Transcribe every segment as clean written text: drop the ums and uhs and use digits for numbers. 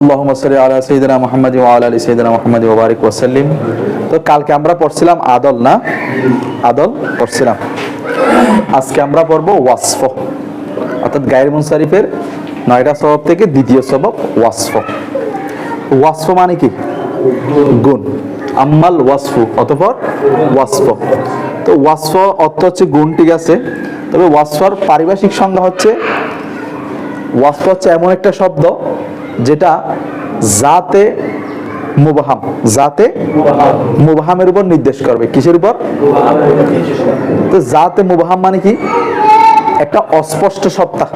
আল্লাহুম্মা সাল্লি আলা সাইয়্যিদিনা মুহাম্মাদ ওয়া আলা আলি সাইয়্যিদিনা মুহাম্মাদ ওয়া বারিক ওয়া সাল্লিম। তো কালকে আমরা পড়ছিলাম আদল, না আদল পড়ছিলাম। আজকে আমরা পড়ব ওয়াসফ, অর্থাৎ গায়র মুনসারিফের 9টা সবব থেকে দ্বিতীয় সবব ওয়াসফ। ওয়াসফ মানে কি? গুণ। আম্মাল ওয়াসফু, অতঃপর ওয়াসফ। তো ওয়াসফ অর্থ হচ্ছে গুণ, ঠিক আছে। তবে ওয়াসফর পারিভাষিক সংজ্ঞা হচ্ছে, ওয়াসফ হচ্ছে এমন একটা শব্দ যেটা জাতে মুবহাম, জাতে মুবহামের উপর নির্দেশ করবে। কিসের উপর? তো জাতে মুবহাম মানে কি? একটা অস্পষ্ট সত্তা,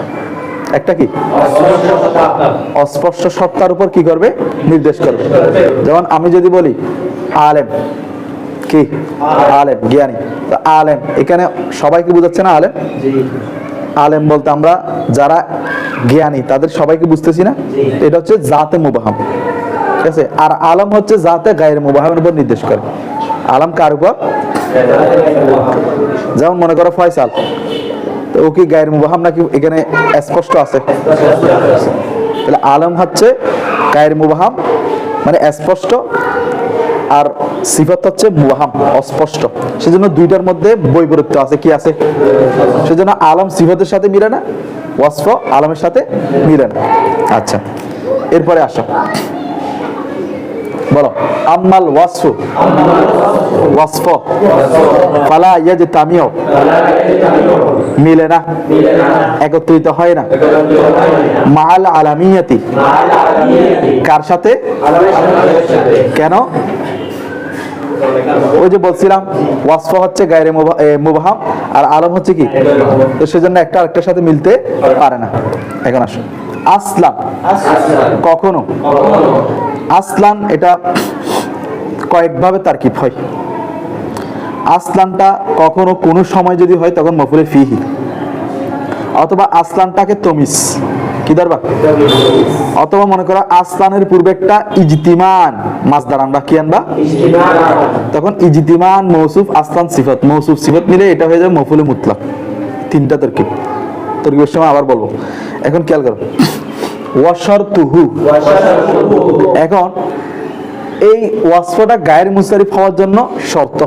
একটা কি অস্পষ্ট সত্তার উপর কি করবে? নির্দেশ করবে। যেমন আমি যদি বলি আলেম, কি আলেম জ্ঞানী, তো আলেম এখানে সবাইকে বোঝাচ্ছে না? আলেম, আলেম বলতে আমরা যারা জ্ঞানী তাদের সবাইকে বুঝতেছি না? এটা হচ্ছে জাতে মুবহাম, ঠিক আছে। আর আলম হচ্ছে জাতে গায়র মুবহামের উপর নির্দেশ করে। আলম কার উপর? যেমন মনে করো ফয়সাল, তো ও কি গায়র মুবহাম নাকি এখানে স্পষ্ট আছে? তাহলে আলম হচ্ছে গায়র মুবহাম মানে স্পষ্ট, আর সিফাত হচ্ছে মুবহাম, অস্পষ্ট। সেজন্য দুইটার মধ্যে বৈপরীত্য আছে। কি আছে? সেজন্য আলম সিফাতের সাথে মিলে না, ওয়াসফ আলমের সাথে মিলে না। আচ্ছা, এরপরে আসো, বলো আম্মাল ওয়াসফু, ওয়াসফ ফালা ইয়াজতামিউ, মিলে না, একত্রিত হয় না। মাআল আলামিয়াতি, কার সাথে? কেন? ওই যে বলছিলাম ওয়াসফ হচ্ছে গায়রে মুবহাম আর আলম হচ্ছে কি, তো সেজন্য একটা আরেকটার সাথে মিলতে পারে না। এখন আসো, আসলাম কখনো, আসলাম এটা কয়েকভাবে তারকিব হয়। আসলামটা কখনো কোনো সময় যদি হয় তখন মফুলে ফিহি, অথবা আসলামটাকে তমিজ কি ধরবা, অথবা মনে করো আসলানের পূর্বে একটা ইজতিমান মাসদার আমরা কি আনবা, তখন ইজতিমান মৌসুফ আসলান সিফাত, মৌসুফ সিফাত মিলে এটা হয়ে যাবে মফুলে মুতলাক। তিনটা তরকিব, তরকিবের সময় আবার বলবো। এখন খেয়াল করো, ওয়াশারতুহু, এখন এই ওয়াসফটা গায়র মুনসারিফ হওয়ার জন্য শর্ত।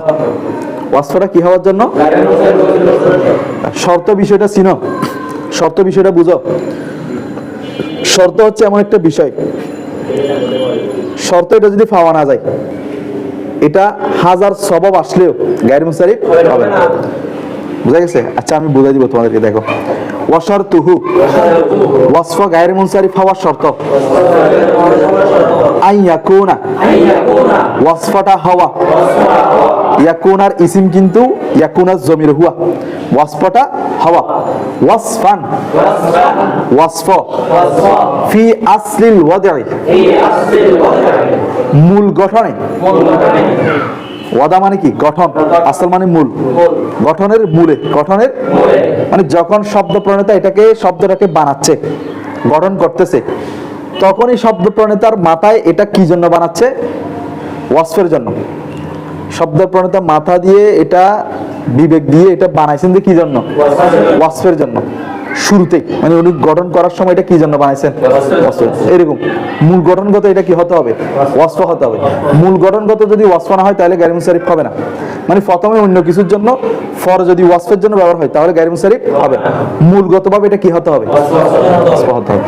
ওয়াসফটা কি হওয়ার জন্য? শর্ত বিষয়টা চিনো? শর্ত বিষয়টা বুঝো। শর্ত হচ্ছে এমন একটা বিষয়, শর্ত এটা যদি পাওয়া না যায়, এটা হাজার সবব আসলেও গায়র মুনসারিফ হবে না। বুঝা গেছে? আচ্ছা আমি বুঝাই দিব তোমাদেরকে। দেখো, ওয়াশারতুহু, ওয়াসফ গায়র মুনসারিফ হওয়ার শর্ত আইয়াকুনা, ওয়াসফটা হওয়া, ইয়াকুনার ইসিম কিন্তু ইয়াকুনার জমির হুয়া, ওয়াসফটা হওয়া। ওয়াসফান, ওয়াসফ ফি আসলিল ওয়াদঈ, মূল গঠনে। ওয়াদা মানে কি? গঠন। আসল মানে মূল, গঠনের মূলে, গঠনের মানে যখন শব্দ প্রণেতা এটাকে শব্দটাকে বানাচ্ছে, গঠন করতেছে, তখন এই শব্দ প্রণেতার মাথায় এটা কি জন্য বানাচ্ছে? ওয়াসফের জন্য। শব্দ প্রণেতা মাথা দিয়ে এটা বিবেক দিয়ে এটা বানাইছেন যে কি জন্য? ওয়াসফের জন্য। শুরুতেই মানে উনি গঠন করার সময় এটা কি জন্য বানাইছেন? এরকম মূল গঠনগত এটা কি হতে হবে? ওয়াসফ হতে হবে। মূল গঠনগত যদি ওয়াসফ না হয় তাহলে গায়র মুনসারিফ হবে না। মানে প্রথমে অন্য কিছুর জন্য, ফর যদি ওয়াসফের জন্য ব্যবহার হয় তাহলে গায়র মুনসারিফ হবে না। মূলগতভাবে এটা কি হতে হবে? ওয়াসফ হতে হবে।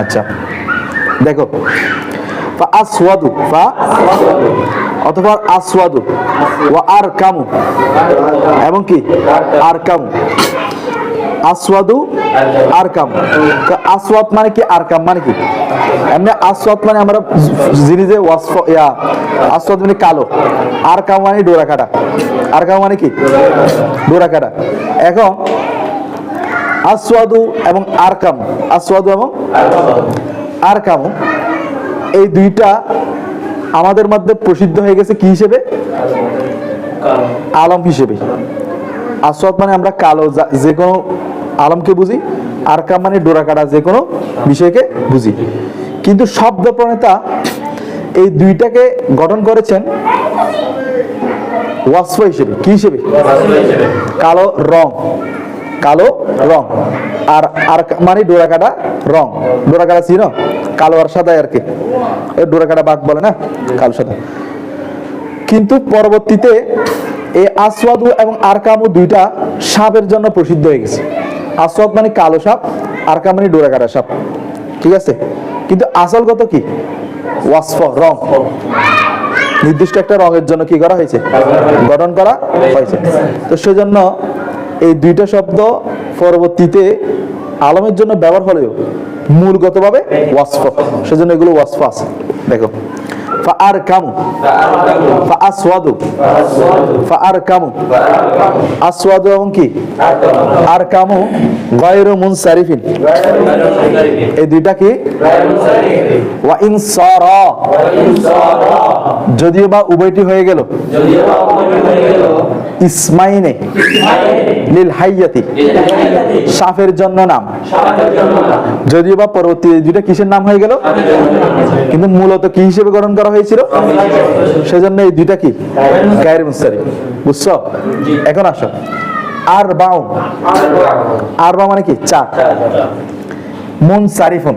আচ্ছা দেখো, ফা আসওয়াদু, ফা অথবা আসওয়াদু, ওয়া আরকামু, এবং কি আরকামু, আসওয়াদু আরকাম। আসওয়াদ মানে কি? আরকাম মানে কি? এমনি আসওয়াদ মানে আমরা জিনিসে ওয়াসফ, ইয়া আসওয়াদ মানে কালো, আরকাম মানে ডোরা কাটা। আরকাম মানে কি? ডোরা কাটা। এখন আসওয়াদু এবং আরকাম, আসওয়াদু এবং আরকাম, এই দুইটা আমাদের মধ্যে প্রসিদ্ধ হয়ে গেছে কি হিসেবে? আলম হিসেবে। আসওয়াদ মানে আমরা কালো যে কোনো আলমকে বুঝি, আরকাম মানে ডোরা কাটা যে কোনো বিষয়কে বুঝি। কিন্তু শব্দ প্রণেতা এই দুইটাকে গঠন করেছেন ওয়াসফ হিসেবে। কি হিসেবে? কালো রং, কালো রং, আর আর মানে ডোরা কাটা রং। ডোরা কাটা চিনো? কালো আর সাদা আর কি, ডোরাকাটা বাঘ বলে না, কালো সাদা। কিন্তু পরবর্তীতে এই আসওয়াদু এবং আরকামু দুইটা সাপের জন্য প্রসিদ্ধ হয়ে গেছে। আসওয়াদ মানে কালো সাপ, আরকাম মানে ডোরাকাটা সাপ, ঠিক আছে। কিন্তু আসলগত কি, ওয়াসফ, রং, নির্দিষ্ট একটা রঙের জন্য কি করা হয়েছে, গঠন করা হয়েছে। তো সেজন্য এই দুইটা শব্দ পরবর্তীতে আলমের জন্য ব্যবহার হলেও মূলগতভাবে ওয়াসফ, সেজন্য এগুলো ওয়াসফ আছে। দেখো, ফাআরকামু, ফাআসওয়াদু, ফাআরকামু, আসওয়াদু এবং কি আরকামু গায়রু মুনসারিফিন, এই দুইটা কি ওয়া ইনসারা, যদিও বা উভয়টি হয়ে গেল ইসমাইনে লিল হাইয়াতি, সাফের জন্য নাম, যদিও বা পরবর্তী দুইটা কিসের নাম হয়ে গেল, কিন্তু মূলত কি হিসেবে গঠন করা হয়েছিল, সেজন্য এই দুইটা কি গায়রু মুনসারিফ। বুঝছো? এখন আসো আরবাউ, আরবা মানে কি চার, মুনসারিফুন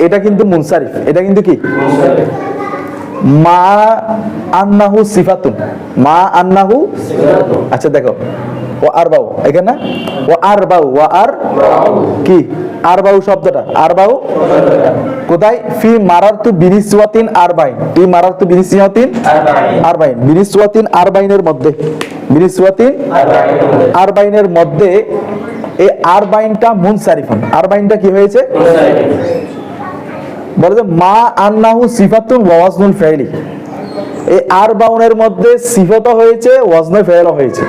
এটা কিন্তু মুনসারিফ, এটা কিন্তু কি মা আন্নাহু সিফাতুন, মা আন্নাহু, আচ্ছা দেখো ও আরবাউ এখানে, ও আরবাউ, ও আর কি আরবাউ শব্দটা, আরবাউ কোথায়, ফি মারারতু বিনিসওয়াতিন আরবাইন, ফি মারারতু বিনিসওয়াতিন আরবাইন, বিনিসওয়াতিন আরবাইনের মধ্যে, বিনিসওয়াতিন আরবাইনের মধ্যে এই আরবাইনটা মুনসারিফুন, আরবাইনটা কি হয়েছে, বলে যে মা আন্নাহু সিফাতুন ওয়া ওয়াজনুল ফাইলি, এই আরবাউনের মধ্যে সিফাত হয়েছে, ওয়াজনুল ফাইল হয়েছে।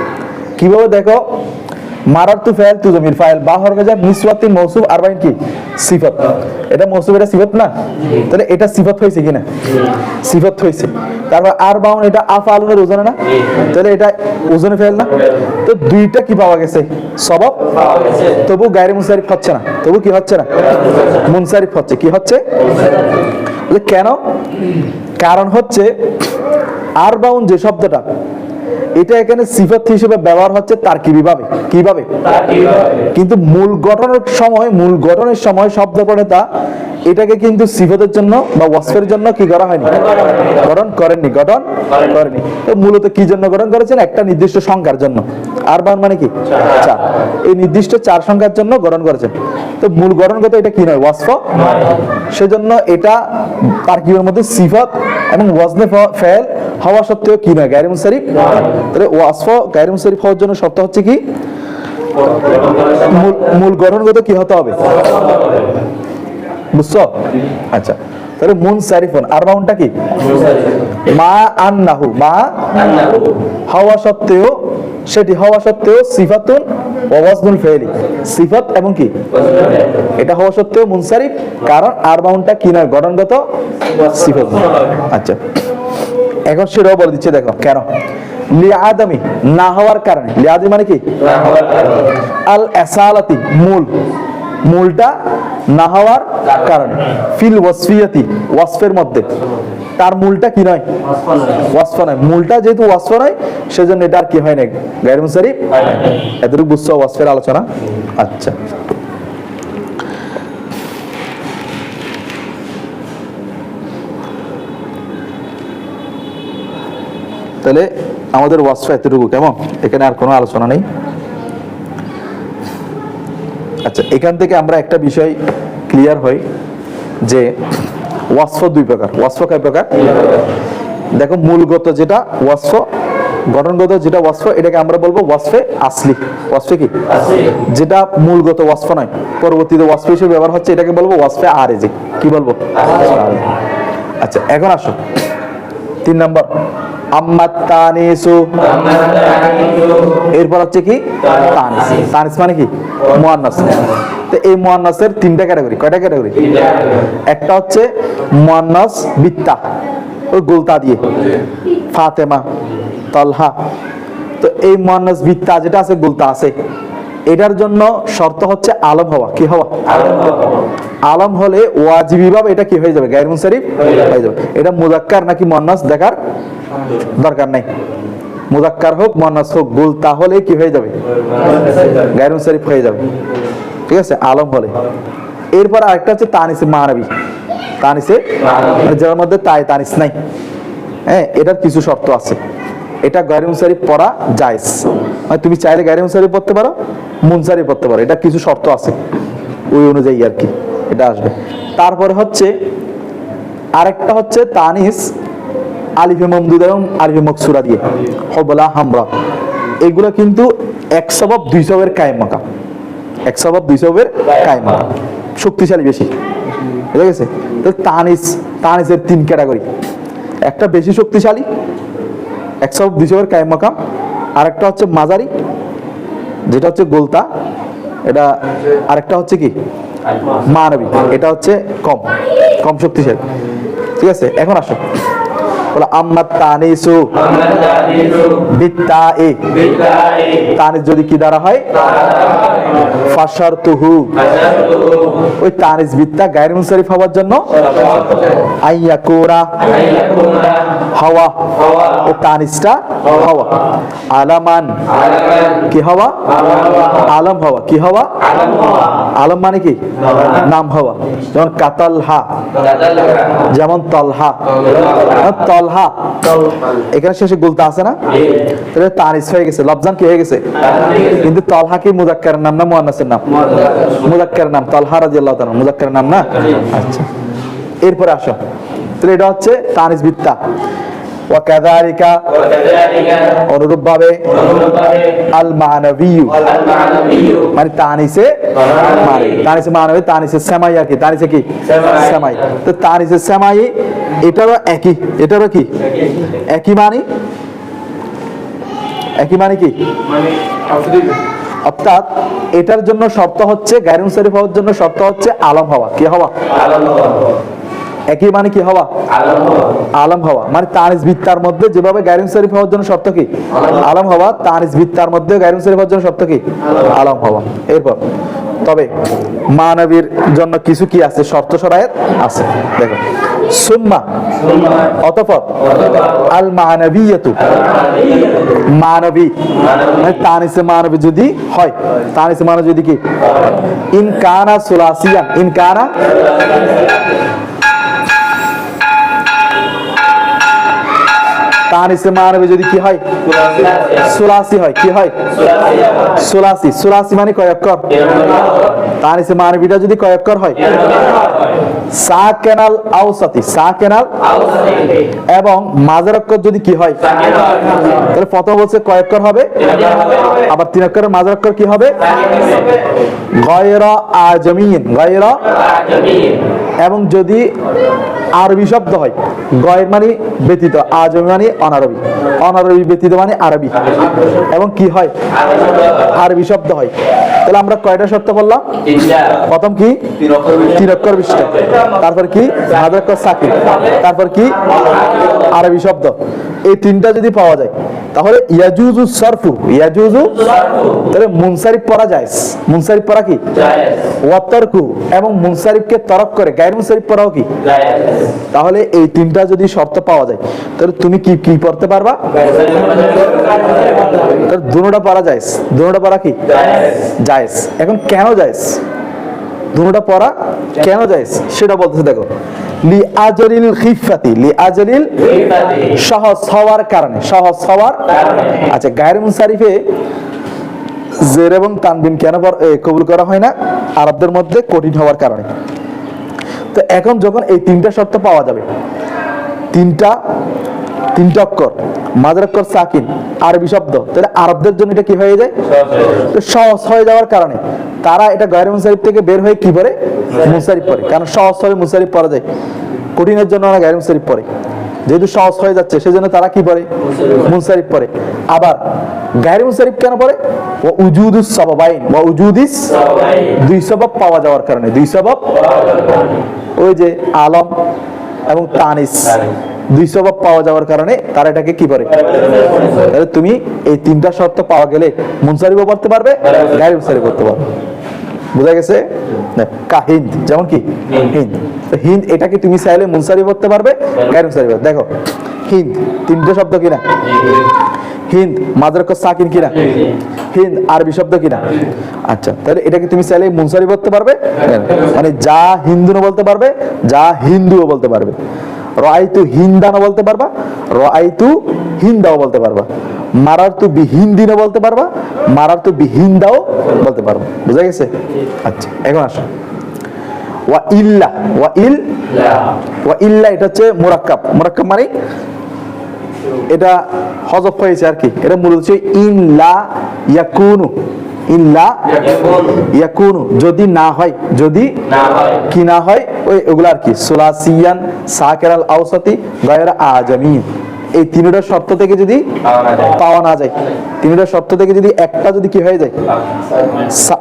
কিভাবে দেখো, মারারতু ফাইল তু জমির ফাইল, বা হরফে যা নিসওয়াতিন মৌসুফ, আরবাইন কি সিফাত, এটা মৌসুফ, এটা সিফাত না, তাহলে এটা সিফাত হয়েছে কিনা, সিফাত হয়েছে। তারপর আরবাউন এটা আফআলুনের ওজনে না, তাহলে এটা ওজনে ফাইল না, তো দুইটা কি পাওয়া গেছে, সবব পাওয়া গেছে, তবু গায়রে মুনসারিফ হচ্ছে না, তবু কি হচ্ছে না, মুনসারিফ হচ্ছে, কি হচ্ছে, কেন, কারণ হচ্ছে আরবাউন যে শব্দটা এটা এখানে সিফাত হিসেবে ব্যবহার হচ্ছে তারকিবিভাবে, কিভাবে, কিন্তু মূল গঠনের সময় শব্দ প্রণেতা এটাকে কিন্তু সিফাতের জন্য বা ওয়াসফের জন্য কি করা হয়নি, গঠন করেননি, গঠন করেনি। তো মূলত কি জন্য গঠন করেছেন, একটা নির্দিষ্ট সংখ্যার জন্য, আরবাউন মানে কি চার, এই নির্দিষ্ট চার সংখ্যার জন্য গঠন করেছেন। তো মূল গঠনগত এটা কি নয়, ওয়াসফ, সেজন্য এটা তারকিবের মধ্যে সিফাত এবং ওয়াজনে ফাইল হওয়া সত্ত্বেও কি নয়, গায়রে মুনসারিফ। তাহলে ওয়াসফ গায়রে মুনসারিফ হওয়ার জন্য শর্ত হচ্ছে কি, মূল গঠনগত কি হতে হবে, বুঝছো? আচ্ছা, তাহলে মুনসারিফুন আরবাউনটা কি মা আন্নাহু, মা হওয়া সত্ত্বেও, সেটি হওয়া সত্ত্বেও সিফাতুন ওয়া ওয়াজনুল ফাইলি, সিফাত এবং কি এটা হওয়া সত্ত্বেও মুনসারিফ, কারণ আরবাউনটা কি নয়, গঠনগত সিফাত। আচ্ছা, এখন সেটাও বলে দিচ্ছে, দেখো কেন, লিআদামি না হওয়ার কারণে, লিআদামি মানে কি আল আসালাতি মূলটা না হওয়ার কারণে, ফিল ওয়াসফিয়াতি ওয়াসফের মধ্যে, তার মূলটা কি নয়, ওয়াসফ নয়, মূলটা যেহেতু ওয়াসফ নয় সেজন্য এটা আর কি হয় না, গায়রে মুনসারিফ। এতটুকু বুঝছো ওয়াসফের আলোচনা? আচ্ছা, তাহলে আমাদের ওয়াসফ এতটুকু, কেমন, এখানে আর কোনো আলোচনা নেই। আচ্ছা, এখান থেকে আমরা একটা বিষয় ক্লিয়ার হই যে ওয়াসফ দুই প্রকার। ওয়াসফ কয় প্রকার? দেখো, মূলগত যেটা ওয়াসফ, গঠনগত যেটা ওয়াসফ, এটাকে আমরা বলবো ওয়াসফে আসলি। ওয়াসফে কি, যেটা মূলগত ওয়াসফ নয়, পরবর্তীতে ওয়াসফ হিসেবে ব্যবহার হচ্ছে, এটাকে বলবো ওয়াসফে আরেজি। কি বলবো? আচ্ছা, এখন আসো 3 নম্বর, আম্মাত তানিসু, এরপর হচ্ছে কি তানিস। তানিস মানে কি মুয়ান্নাস। তো এই মুয়ান্নাসের 3টা ক্যাটাগরি। কয়টা ক্যাটাগরি? একটা হচ্ছে মুয়ান্নাস বিত্তা, ওই গোলতা দিয়ে, ফাতেমা, তলহা। তো এই মুয়ান্নাস বিত্তা যেটা আছে, গোলতা আছে, এটার জন্য শর্ত হচ্ছে আলম হওয়া। কি হওয়া? আলম হলে ওয়াজিবি ভাবে এটা কি হয়ে যাবে, গায়রে মুনসারিফ হয়ে যাবে। এটা মুযাক্কার নাকি মুয়ান্নাস দেখার দরকার নাই, মুযাক্কার হোক মুয়ান্নাস হোক, গোলতা হলে কি হয়ে যাবে, গায়রে মুনসারিফ হয়ে যাবে। ঠিক আছে, আলম হলে। এরপর আরেকটা হচ্ছে তানিস মানবী। তানিসে মানে যার মধ্যে তানিস নাই, হ্যাঁ, এটার কিছু শর্ত আছে। এটা গায়রে মুনসারিফ পড়া জায়েজ, মানে তুমি চাইলে গায়রে মুনসারিফ পড়তে পারো, মুনসারিফ পড়তে পারো, এটা কিছু শর্ত আছে, ওই অনুযায়ী আর কি এটা আসবে। তারপরে হচ্ছে আরেকটা হচ্ছে তানিস আলিফে মামদুদ এবং আলিফে মকসুরা দিয়ে, হবলা হামরা, এগুলো কিন্তু 1 সবাব 2 সবের কায়েম মাকাম, 1 সবাব 2 সবের কায়েম মাকাম, শক্তিশালী বেশি, বুঝা গেছে? তো তানিসের 3 ক্যাটাগরি, একটা বেশি শক্তিশালী 1 সবাব 2 সবের কায়েম মাকাম, আরেকটা হচ্ছে মাঝারি যেটা হচ্ছে গোলতা, এটা আরেকটা হচ্ছে কি মানবী, এটা হচ্ছে কম শক্তিশালী। ঠিক আছে, এখন আসো বলো আম্মা তানিসু বিত্তাই, তানিস যদি কি দ্বারা হয় ফাশারতুহু, ওই তানিস বিত্তা গায়রে মুনসারিফ হওয়ার জন্য আইয়াকুরা হাওয়া, ও তানিসটা হাওয়া, আলামান কি হাওয়া, আলম হাওয়া, কি হাওয়া আলম মানে কি নাম হাওয়া, যেমন কাতালহা, যেমন তলহা, তলহা এখানে শেষে গুলতা আছে না, তাহলে তানিস হয়ে গেছে, লফজান কি হয়ে গেছে, কিন্তু তলহা কি মুযাক্কারের নাম না মুয়ান্নাসের নাম, মুযাক্কারের নাম, তলহা রাদিয়াল্লাহু তাআলা মুযাক্কারের নাম না। আচ্ছা, এরপরে আসো, তাহলে এটা হচ্ছে তানিস বিত্তা। ওয়া কাযালিকা, অনুরূপ ভাবে আল মানবিয়্যু, মানে তানিসে মানবী, তানিসে সামাই আর কি, তানিসে কি সামাই, তো তানিসে সামাই এটারও একই, এটারও কি একই মানে, একই মানে কি, অর্থাৎ এটার জন্য শর্ত হচ্ছে গায়রে মুনসারিফ হওয়ার জন্য শর্ত হচ্ছে আলম হওয়া, কি হওয়া, একই মানে কি হওয়া, আলম হওয়া, মানে তানিস বিত্তার মধ্যে যেভাবে গায়রে মুনসারিফ হওয়ার জন্য শর্ত কি আলম হওয়া, তানিস বিত্তার মধ্যে গায়রে মুনসারিফ হওয়ার জন্য শর্ত কি আলম হওয়া। এরপর তবে মানবীর জন্য কিছু কি আছে, শর্ত শরায়েত আছে, দেখো সুম্মা অতঃপর আল মানবিয়্যতু, মানবী মানে তানিসে মানবী যদি হয়, তানিসে মানবী যদি কি ইন কানা সুলাসিয়ান, ইন কানা তানিসে মানবী যদি কি হয় সুলাসি হয়, কি হয় সুলাসি, সুলাসি মানে কয় অক্ষর, তানিসে মানবীটা যদি কয় অক্ষর হয় সাকিনাল আওসাতি, সাকিনাল এবং মাঝের অক্ষর যদি কি হয়, তাহলে প্রথম বলছে কয় অক্ষর হবে, আবার 3 অক্ষরের মাঝের অক্ষর কি হবে গায়রা আজমিন, গায়রা, এবং যদি আরবি শব্দ হয়, গয়ের মানে ব্যতীত, আজমি মানে অনারবি, অনারবি ব্যতীত মানে আরবি, এবং কি হয় আরবি শব্দ হয়, তাহলে আমরা কয়টা শর্ত বললাম, প্রথম কি 3 অক্ষর বিশিষ্ট, তারপর কি মাঝের অক্ষর সাকিন, তারপর কি আরবি শব্দ, এই 3টা যদি পাওয়া যায় তাহলে ইয়াজুজু সরফু, ইয়াজুজু, তাহলে মুনসারিফ পড়া যায়, মুনসারিফ পড়া কি জায়েজ, ওয়া তারকু, এবং মুনসারিফকে তরক করে গায়রে মুনসারিফ পড়াও কি জায়েজ। তাহলে এই 3টা যদি শর্ত পাওয়া যায় তাহলে তুমি কি কি পড়তে পারবা, তাহলে দুটোটা পড়া যায়, দুটোটা পড়া কি জায়েজ। এখন কেন জায়েজ, দুটোটা পড়া কেন জায়েজ সেটা বলতেছে, দেখো লি আজলিল খিফাতি, লি আজলিল সহজ হওয়ার কারণে, সহজ হওয়ার, আচ্ছা গায়রে মুনসারিফে জের এবং তানবিন কেন কবুল করা হয় না, আরবদের মধ্যে কঠিন হওয়ার কারণে। তো এখন যখন এই 3টা শর্ত পাওয়া যাবে, 3টা অক্ষর, মাঝের অক্ষর সাকিন, আরবি শব্দ, তাহলে আরবদের জন্য এটা কি হয়ে যায়, তো সহজ হয়ে যাওয়ার কারণে তারা এটা গায়রে মুনসারিফ থেকে বের হয়ে কি পড়ে মুনসারিফ পড়ে, কারণ সহজ হয়ে মুনসারিফ পড়া যায়, কঠিনের জন্য ওরা গায়রে মুনসারিফ পড়ে, যেহেতু সহজ হয়ে যাচ্ছে সেজন্য তারা কি পড়ে মুনসারিফ পড়ে। আবার গায়রে মুনসারিফ কেন পড়ে, ওয়া উজুদুস সাবাবাইন, ওয়া উজুদিস, 2 সবাব পাওয়া যাওয়ার কারণে, 2 সবাব, ওই যে আলম এবং তানিস 2 সবাব পাওয়া যাওয়ার কারণে তারা এটাকে কি করে, তাহলে তুমি এই 3টা শর্ত পাওয়া গেলে মুনসারিফও পড়তে পারবে, গায়রে মুনসারিফ পড়তে পারবে, বুঝা গেছে? কাহিন্দ, যেমন কি হিন্দ, হিন্দ এটাকে তুমি চাইলে মুনসারিফ পড়তে পারবে, গায়রে মুনসারিফ। দেখো হিন্দ 3টে শব্দ কিনা, হিন্দ মাঝের অক্ষর সাকিন কিনা? হিন্দ আরবি শব্দ কিনা? আচ্ছা, তাহলে এটাকে তুমি চাইলে মুনসারিফ বলতে পারবে, মানে যা হিন্দুও বলতে পারবে, যা হিন্দুও বলতে পারবে। রাআইতু হিন্দানও বলতে পারবা, রাআইতু হিন্দাও বলতে পারবা, মারারতু বিহিন্দিনও বলতে পারবা, মারারতু বিহিন্দাও বলতে পারবা। বুঝা গেছে? আচ্ছা, এখন আসো ওয়া ইল্লা। ওয়া ইল্লা এটা হচ্ছে মুরাক্কাব। মুরাক্কাব মানে এটা হযফ হয়েছে আর কি। এটা মূলত হচ্ছে ইল্লা ইয়াকুনু। ইল্লা ইয়াকুনু যদি না হয়, যদি কি না হয়, ওগুলা আর কি সুলাসিয়ান সাকিরাল আওসাতি গায়রা আজামি। এই তিনটা শর্ত থেকে যদি পাওয়া না যায়, তিনটা শর্ত থেকে যদি একটা যদি কি হয়ে যায়,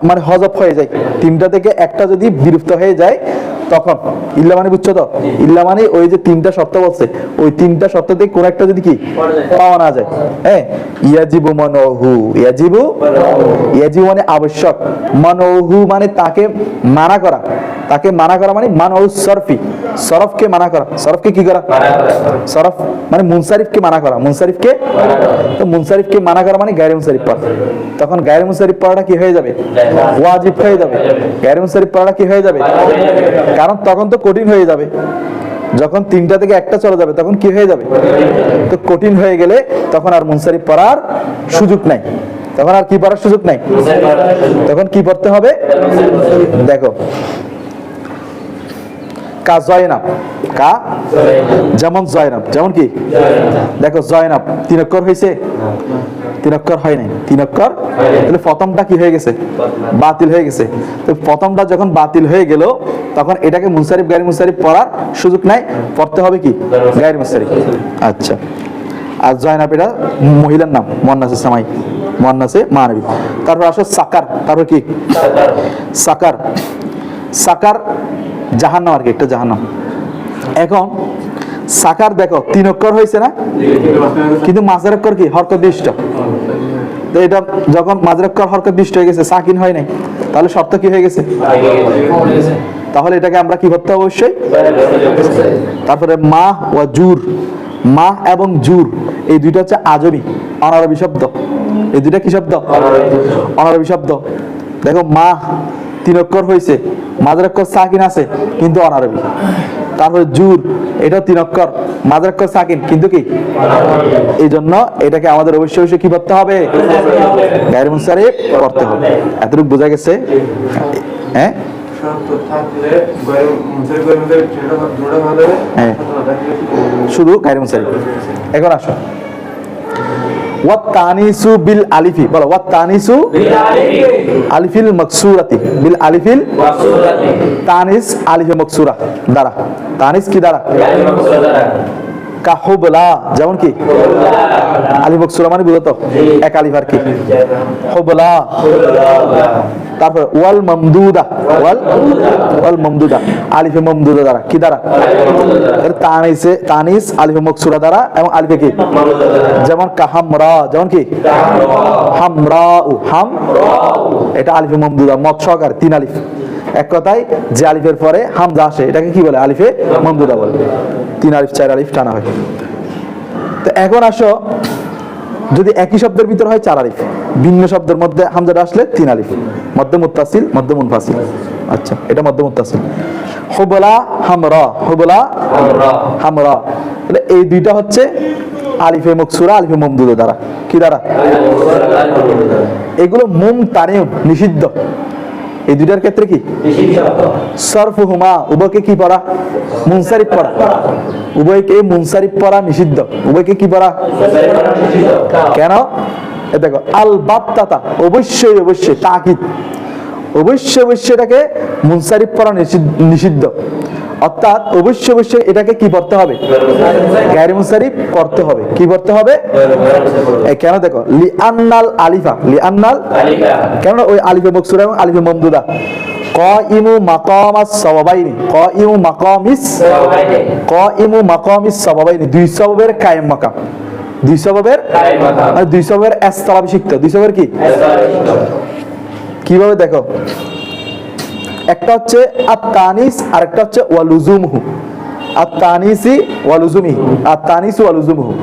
মানে হযফ হয়ে যায়, তিনটা থেকে একটা যদি বিলুপ্ত হয়ে যায়, তখন ইল্লা মানে বুঝছো তো? ইল্লা মানে ওই যে তিনটা শর্ত বলছে, ওই তিনটা শর্ত থেকে কোন একটা যদি কি পাওয়া না যায়, হ্যাঁ, ইয়াজিবু মানহু। ইয়াজিবু, ইয়াজিবু মানে আবশ্যক, মানহু মানে তাকে মানা করা। তাকে মানা করা মানে মানহু সরফি, সরফকে মানা করা। সরফকে কি করা? সরফ মানে মুনসারিফকে মানা করা। মুনসারিফকে, তো মুনসারিফকে মানা করা মানে গায়রে মুনসারিফ পড়া। তখন গায়রে মুনসারিফ পড়াটা কি হয়ে যাবে? ওয়াজিব হয়ে যাবে। গায়রে মুনসারিফ পড়াটা কি হয়ে যাবে? কারণ তখন তো কঠিন হয়ে যাবে। যখন তিনটা থেকে একটা চলে যাবে তখন কি হয়ে যাবে? তো কঠিন হয়ে গেলে তখন আর মুনসারিফ পড়ার সুযোগ নাই। তখন আর কি পড়ার সুযোগ নাই। তখন কি পড়তে হবে? দেখো, কা জয়নাব, কা যেমন জয়নাব, যেমন কি দেখো জয়নাব তিন অক্ষর হয়েছে, তিন অক্ষর হয় নাই, তিন অক্ষর, তাহলে প্রথমটা কি হয়ে গেছে? বাতিল হয়ে গেছে। তো প্রথমটা যখন বাতিল হয়ে গেল তখন এটাকে মুনসারিফ গায়রে মুনসারিফ পড়ার সুযোগ নাই, পড়তে হবে কি গায়রে মুনসারিফ। আচ্ছা, আর জয়নাব এটা মহিলার নাম, মুয়ান্নাসে সামাই, মুয়ান্নাসে মানবী। তারপর আসো সাকার। তারপর কি সাকার? সাকার জাহান্নাম আর কি, একটা জাহান্নাম। এখন সাকার দেখো তিন অক্ষর হয়েছে না, কিন্তু মাঝের অক্ষর কি হরকত দৃষ্ট। তো এটা যখন মাঝের অক্ষর হরকত দৃষ্ট হয়ে গেছে, সাকিন হয় নাই, তাহলে শর্ত কি হয়ে গেছে? তাহলে এটাকে আমরা কি করতে হবে? অবশ্যই। তারপরে মা ওয়া জুর, মা এবং জুর এই দুইটা হচ্ছে আজমি অনারবি শব্দ। এই দুইটা কি শব্দ? অনারবি শব্দ। দেখো মা তিন অক্ষর হয়েছে, মাঝের অক্ষর সাকিন আছে কিন্তু অনারবি। তারপরে জুর এটা তিন অক্ষর, মাঝের অক্ষর সাকিন কিন্তু কি, এই জন্য এটাকে আমাদের অবশ্যই অবশ্যই কি করতে হবে? গায়রে মুনসারিফ করতে হবে। এতটুকু বোঝা গেছে? হ্যাঁ, শুধু গায়রে মুনসারিফ। এখন আসো ওয়াত তানিসু বিল আলিফি, বলো ওয়াত তানিসু আলিফিল মাকসুরাতি, বিল আলিফিল তানিস আলিফে মাকসুরা দ্বারা। তানিস কি দ্বারা? কা হুবলা, যেমন কি আলিফ মাকসুরা মানে বুঝতো এক আলিফ আর কি, হুবলা। তারপর ওয়াল মামদুদা, ওয়াল মামদুদা আলিফে মামদুদা দ্বারা, কি দ্বারা? তানিসে, তানিস আলিফে মাকসুরা দ্বারা এবং আলিফে কি, যেমন কাহামরা, যেমন কি হামরাউ, হাম এটা আলিফে মামদুদা, মদ সহকারে তিন আলিফ। এক কথায় যে আলিফের পরে হামজা আসে এটাকে কি বলে? আলিফে মামদুদা বলে। তিন আলিফ চার আলিফ টানা হয়। তো এখন আসো, যদি একই শব্দের ভিতর হয় চার আলিফ, ভিন্ন শব্দের মধ্যে হামজাটা আসলে তিন আলিফ, মধ্যে মুত্তাসিল, মধ্যে মুনফাসিল। আচ্ছা, এটা মধ্যে মুত্তাসিল। হুবলা হামরা, হুবলা হামরা, তাহলে এই দুইটা হচ্ছে আলিফে মাকসুরা আলিফে মামদুদা দ্বারা, কি দ্বারা? এগুলো মুমতানিউন নিষিদ্ধ। এই দুইটার ক্ষেত্রে কি সরফুহুমা উভয়কে কি পড়া? মুনসারিফ পড়া। উভয়কে মুনসারিফ পড়া নিষিদ্ধ। উভয়কে কি পড়া? কেন? দেখো আল বাত্তাতা অবশ্যই অবশ্যই, তাকিদ অবশ্যই অবশ্যই এটাকে মুনসারিফ পড়া নিষিদ্ধ। অর্থাৎ অবশ্যই অবশ্যই এটাকে কি পড়তে হবে? গায়রে মুনসারিফ পড়তে হবে। কি পড়তে হবে? কেন? দেখো লিআন্নাল আলিফা, লিআন্নাল কেন? ওই আলিফে মাকসুরা এবং আলিফে মামদুদা কাইমু মাকামাস সাবাবাইনি, কাইমু মাকামিস, কাইমু মাকামিস সাবাবাইনি, দুই সবাবের কায়েম মাকাম, দুই সবাবের মানে দুই সবাবের ইস্তালাভিষিক্ত, দুই সবাবের কি কিভাবে? দেখো একটা হচ্ছে আত-তানিস আর একটা হচ্ছে ওয়ালুজুমহু। আত-তানিসি ওয়ালুজুমি, আত-তানিসু ওয়ালুজুমহু।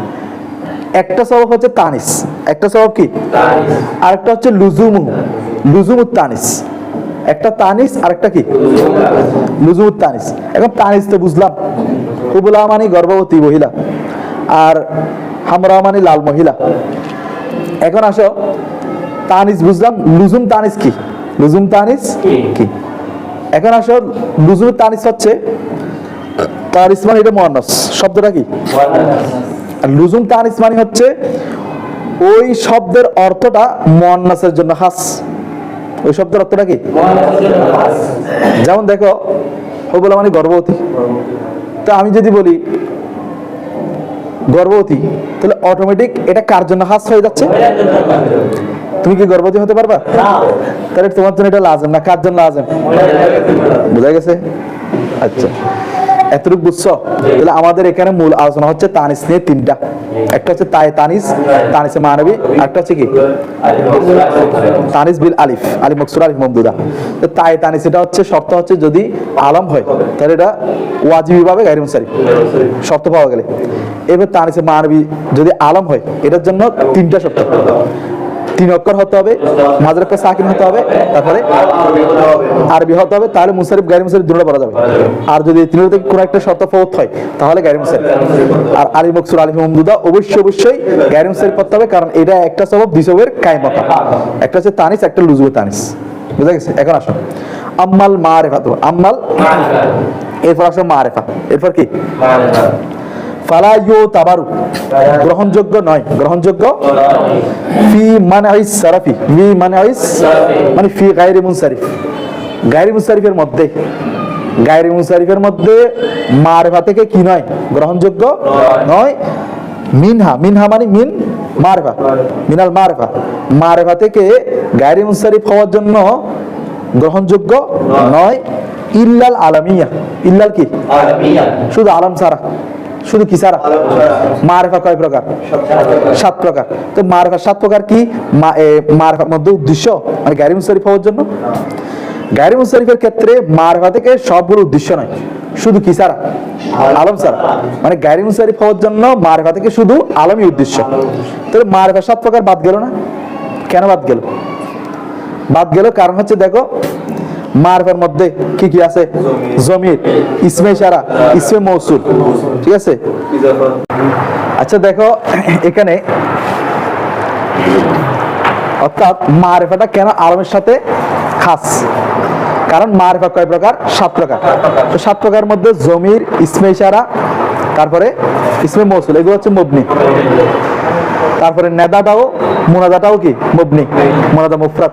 একটা সবব হচ্ছে তানিস, একটা সবব কি, আর একটা হচ্ছে লুজুমুত তানিস। একটা তানিস আর একটা কি, লুজুমুত তানিস। এখন তানিস তো বুঝলাম, হুবলা মানে গর্ভবতী মহিলা, আর হামরা মানে লাল মহিলা। এখন আসো তানিস বুঝলাম, লুজুম তানিস কি, লুজুম তানিস কি। এখন আসো লুজুম তানিস হচ্ছে, তানিস মানে এটা মুয়ান্নাস, শব্দটা কি, আর লুজুম তানিস মানে হচ্ছে ওই শব্দের অর্থটা মুয়ান্নাসের জন্য খাস। ওই শব্দের অর্থটা কি, যেমন দেখো হুবলা মানে গর্ভবতী, তো আমি যদি বলি গর্ভবতী, তাহলে অটোমেটিক এটা কার জন্য খাস হয়ে যাচ্ছে? তুমি কি গর্ভবতী হতে পারবা? তাহলে তোমার জন্য এটা লাজেম না, কার জন্য লাজেম? বুঝা গেছে? আচ্ছা, এতটুকু বুঝছো? তাহলে আমাদের এখানে মূল আলোচনা হচ্ছে তানিস নিয়ে তিনটা। একটা হচ্ছে তানিস, তানিসে মানবী, একটা হচ্ছে কি তানিস বিল আলিফ, আলিফ মকসুর আলিফ মামদুদা। তো তানিস এটা হচ্ছে শর্ত হচ্ছে যদি আলম হয় তাহলে এটা ওয়াজিবি ভাবে গায়রে মুনসারিফ, শর্ত পাওয়া গেলে। এবার তানিসে মানবী যদি আলম হয়, এটার জন্য তিনটা শর্ত, 3 অক্ষর হতে হবে, মাঝের একটা সাকিন হতে হবে, তারপরে আরবি হতে হবে, তাহলে মুনসারিফ গায়রে মুনসারিফ দুটোটা পড়া যাবে। আর যদি তিনটা থেকে কোনো একটা শর্ত ফৌত হয় তাহলে গায়রে মুনসারিফ। আর আলিফ মকসুর আলিফ মামদুদা অবশ্যই গায়রে মুনসারিফ পড়তে হবে, কারণ এটা একটা সবব, দুই সববের কায়েম মাকাম। একটা হচ্ছে তানিস, একটা লুজুবে তানিস। বুঝা গেছে? এখন আসো আম্মাল মারিফা, তো আম্মাল, এরপর আসো মারিফা, এরপর কি ফালা ইউতাবারু, গ্রহণযোগ্য নয়, গ্রহণযোগ্য ফি মানআইস সারাফি, ফি মানআইস মানে ফি গায়রে মুনসারিফ, গায়রে মুনসারিফের মধ্যে, গায়রে মুনসারিফের মধ্যে মারিফা থেকে কি নয়, গ্রহণযোগ্য নয়। মিনহা মানে মিন মারিফা, মিনাল মারিফা, মারিফা থেকে গায়রে মুনসারিফ হওয়ার জন্য গ্রহণযোগ্য নয়। ইল্লাল আলামিয়া, ইল্লাল কি, শুধু আলম ছাড়া, শুধু কি ছাড়া? মারিফা কয় প্রকার? 7 প্রকার। তো মারিফা 7 প্রকার কি? মারিফার মধ্যে উদ্দেশ্য মানে গায়রে মুনসারিফ হওয়ার জন্য। গায়রে মুনসারিফের ক্ষেত্রে মারিফা থেকে সবগুলো উদ্দেশ্য নয়, শুধু কি ছাড়া? আলম ছাড়া। মানে গায়রে মুনসারিফ হওয়ার জন্য মারিফা থেকে শুধু আলমই উদ্দেশ্য। তাহলে মারিফা 7 প্রকার বাদ গেল না? কেন বাদ গেল? বাদ গেল কারণ হচ্ছে দেখো মারিফার মধ্যে কি কি আছে? জমির, ইসমে ইশারা, ইসমে মৌসুল, ঠিক আছে? আচ্ছা দেখো এখানে অর্থাৎ মারিফাটা কেন আলমের সাথে খাস? কারণ মারিফা কয় প্রকার? 7 প্রকার। তো 7 প্রকারের মধ্যে জমির, ইসমে ইশারা, তারপরে ইসমে মৌসুল, এগুলো হচ্ছে মবনি। তারপরে নেদাটাও, মুনাদাটাও কি মবনি, মুনাদা মুফরাদ।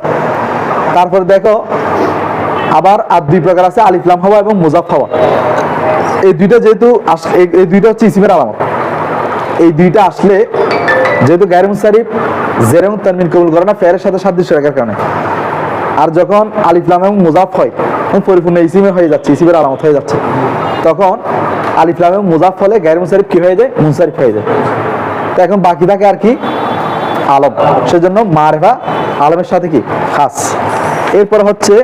তারপরে দেখো আবার আর 2 প্রকার আছে, আলিফ লাম হওয়া এবং মুজাফ হওয়া। এই দুইটা যেহেতু এই দুইটা হচ্ছে ইসিমের আলামত। এই দুইটা আসলে যেহেতু গায়রে মুনসারিফ জের এবং তানবিন কবুল করে না ফেরের সাথে সাদৃশ্য রাখার কারণে, আর যখন আলিফ লাম এবং মুজাফ হয় পরিপূর্ণ ইসিমে হয়ে যাচ্ছে, ইসিমের আলামত হয়ে যাচ্ছে, তখন আলিফ লাম এবং মুজাফ হলে গায়রে মুনসারিফ কি হয়ে যায়? মুনসারিফ হয়ে যায়। তো এখন বাকি থাকে আর কি আলম, সেজন্য মারিফা আলমের সাথে কি খাস। এরপর হচ্ছে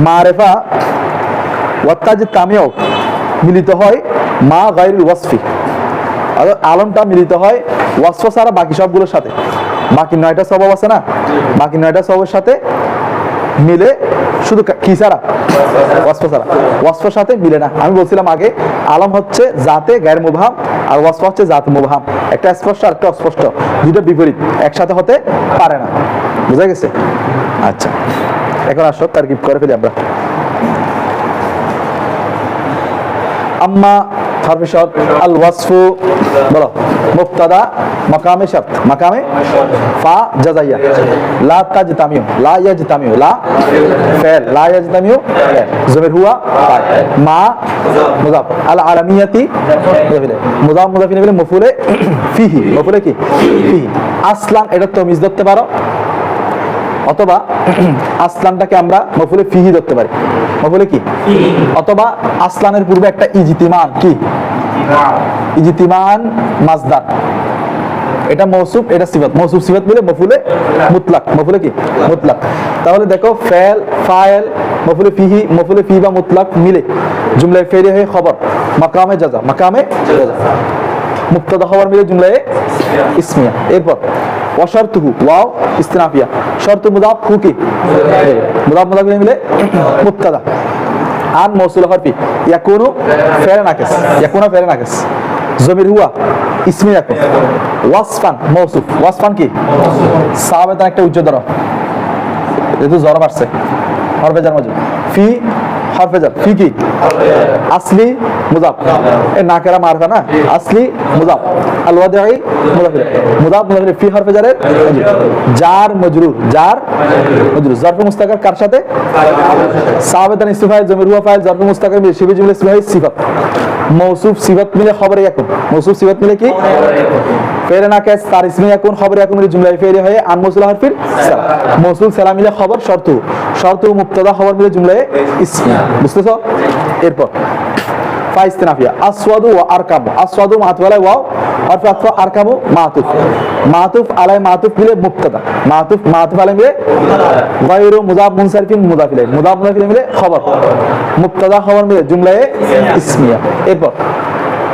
মারিফা ওয়াত্তাজি তামিও মিলিত হয় মা গায়রুল ওয়াসফি, আলমটা মিলিত হয় ওয়াসফ ছাড়া বাকি সবগুলোর সাথে। বাকি 9টা স্বভাব আছে না, বাকি 9টা স্বভাবের সাথে মিলে, শুধু কি ছাড়া? ওয়াসফ ছাড়া। ওয়াসফের সাথে মিলে না। আমি বলছিলাম আগে আলম হচ্ছে জাতে গায়র মুবহাম, আর ওয়াসফ হচ্ছে জাতে মুবহাম। একটা স্পষ্ট আর একটা অস্পষ্ট, দুটো বিপরীত, একসাথে হতে পারে না। বুঝা গেছে? আচ্ছা, এখন আসো তারকিব করে ফেলি আমরা। আম্মা হারফে শর্ত আল ওয়াসফু, বলো মুবতাদা মাকামে শর্ত, মাকামে ফা জাযাইয়া, লা তাজতামিউ, লা ইয়াজতামিউ, লা ফাইল, লা ইয়াজতামিউ ফাইল, জমির হুয়া ফাইল, মা মুযাফ, আল আলামিয়াতি মুযাফ, মুযাফ ইলাইহি মফউলে ফিহি, মফউলে কি ফিহি। আসলান এটা তামিজ ধরতে পারো, অথবা আসলানটাকে আমরা মফউলে ফিহি ধরতে পারি, মফউলে কি, অথবা আসলানের পূর্বে একটা ইজতিমান কি, ইজতিমান মাজদার, এটা মৌসুফ এটা সিফাত, মৌসুফ সিফাত মিলে মফউলে মুতলাক, মফউলে কি মুতলাক। তাহলে দেখো ফাইল, ফাইল, মফউলে ফিহি, মফউলে ফিহি বা মুতলাক মিলে জুমলায় ফেইলি হয়ে খবর, মাকামে জাযা, মাকামে জাযা। মুক্তাদা খবর মিলে জুমলায় ইসমিয়া। এরপর ওয়াশারতুহু ওয়াও ইস্তিনাফিয়া, শর্ত মুদাফ হু কি মুদাফ মুদাফ মিলে মুক্তাদা। আন মৌসুল হরফি ইয়াকুনু ফেরে নাকিস, ইয়াকুনা ফেরে নাকিস, জমির হুয়া ইসমে ইয়াকুন, ওয়াসফান মৌসুফ, ওয়াসফান কি সাহাবেতান একটা উচ্চ ধরো, যেহেতু জরব আসছে হরফে জার মজরুর, ফি হরফে জার, ফি কি আসলি মুদাফ, এ নাকেরা মারফা না, আসলি মুদাফ, আল ওয়াদিই মুদাফ ইলাইহি, মুদাফ মুদাফ ইলাইহি, ফি হরফে জারের জার মজরুর, জার মজরুর, জরফে মুস্তাকার কার সাথে সাহাবেতান ইসম ফাইল, জমির হুয়া ফাইল, জরফে মুস্তাকার মিলে শিবে জুমলা ইসম ফাইল সিফাত, মৌসুফ সিফাত মিলে খবরে ইয়াকুন, মৌসুফ সিফাত মিলে কি ফেরে নাকিস, তার ইসমে ইয়াকুন খবরে ইয়াকুন মিলে জুমলায় ফেরে হয়ে আন মৌসুল হরফির সালাম, মৌসুল সালাম মিলে খবর শর্তু, শর্তু মুক্তাদা খবর মিলে জুমলায় ইসমিয়া। বুঝতেছো? এরপর ফাইস্তিনাফিয়া আসওয়াদু ওয়া আরকামু, আসওয়াদু মাতুফ আলাই ওয়াও হরফে আতফ, আরকামু মাতুফ, মাতুফ আলাই মাতুফ মিলে মুক্তাদা, মাতুফ মাতুফ আলাই মিলে গায়রু মুদাফ মুনসারিফিন মুদাফ ইলাইহি, মুদাফ মুদাফ ইলাইহি মিলে খবর, মুক্তাদা খবর মিলে জুমলায় ইসমিয়া। এরপর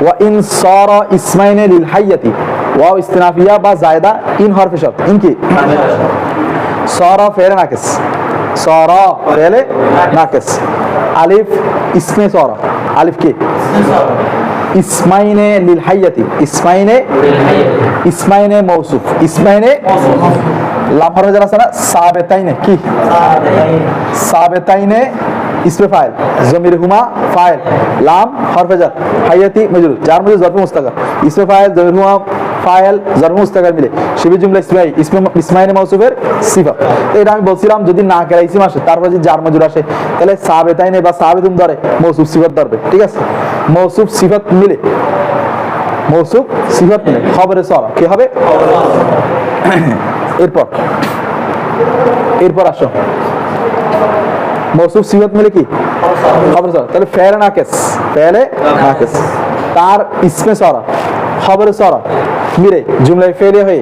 ওয়া ইন সারা ইসমাইনে লিল হাইয়াতি ওয়াও ইস্তিনাফিয়া বা জায়দা ইন হরফে শর্ত, ইন কি সারা ফেরে নাকিস, সারা ফেলে নাকিস, আলিফ ইসমে সারা, আলিফ কি ইসমাইনে লিল হাইয়াতি, ইসমাইনে ইসমাইনে মৌসুফ, ইসমাইনে লাম হরফে জার আছে না, সাবেতাইনে কি সাবেতাইনে ইসমে ফাইল, জমির হুমা ফাইল, লাম হরফে জার, হাইয়াতি মজরুর, জার মজরুর জরফে মুস্তাকার, ইসমে ফাইল জমির হুমা ফাইল জরফে মুস্তাকার মিলে শিবে জুমলা ইসমাই, ইসমাইনে মৌসুফের সিফাত। এটা আমি বলছিলাম যদি না কেরা ইসম আসে তারপর যদি জার মজরুর আসে তাহলে সাবেতাইনে বা সাবেতুন ধরে মৌসুফ সিফাত ধরবে, ঠিক আছে? মৌসুফ সিফাত মিলে, মৌসুফ সিফাত মিলে খবরে সরা কি হবে? এরপর এরপর আসো মৌসুফ সিফাত মিলে কি খবরে সরা, তাহলে ফেলে নাকিস, ফেলে নাকিস, তার ইসমে সরা খবরে সরা মিলে জুমলায় ফেলে হয়ে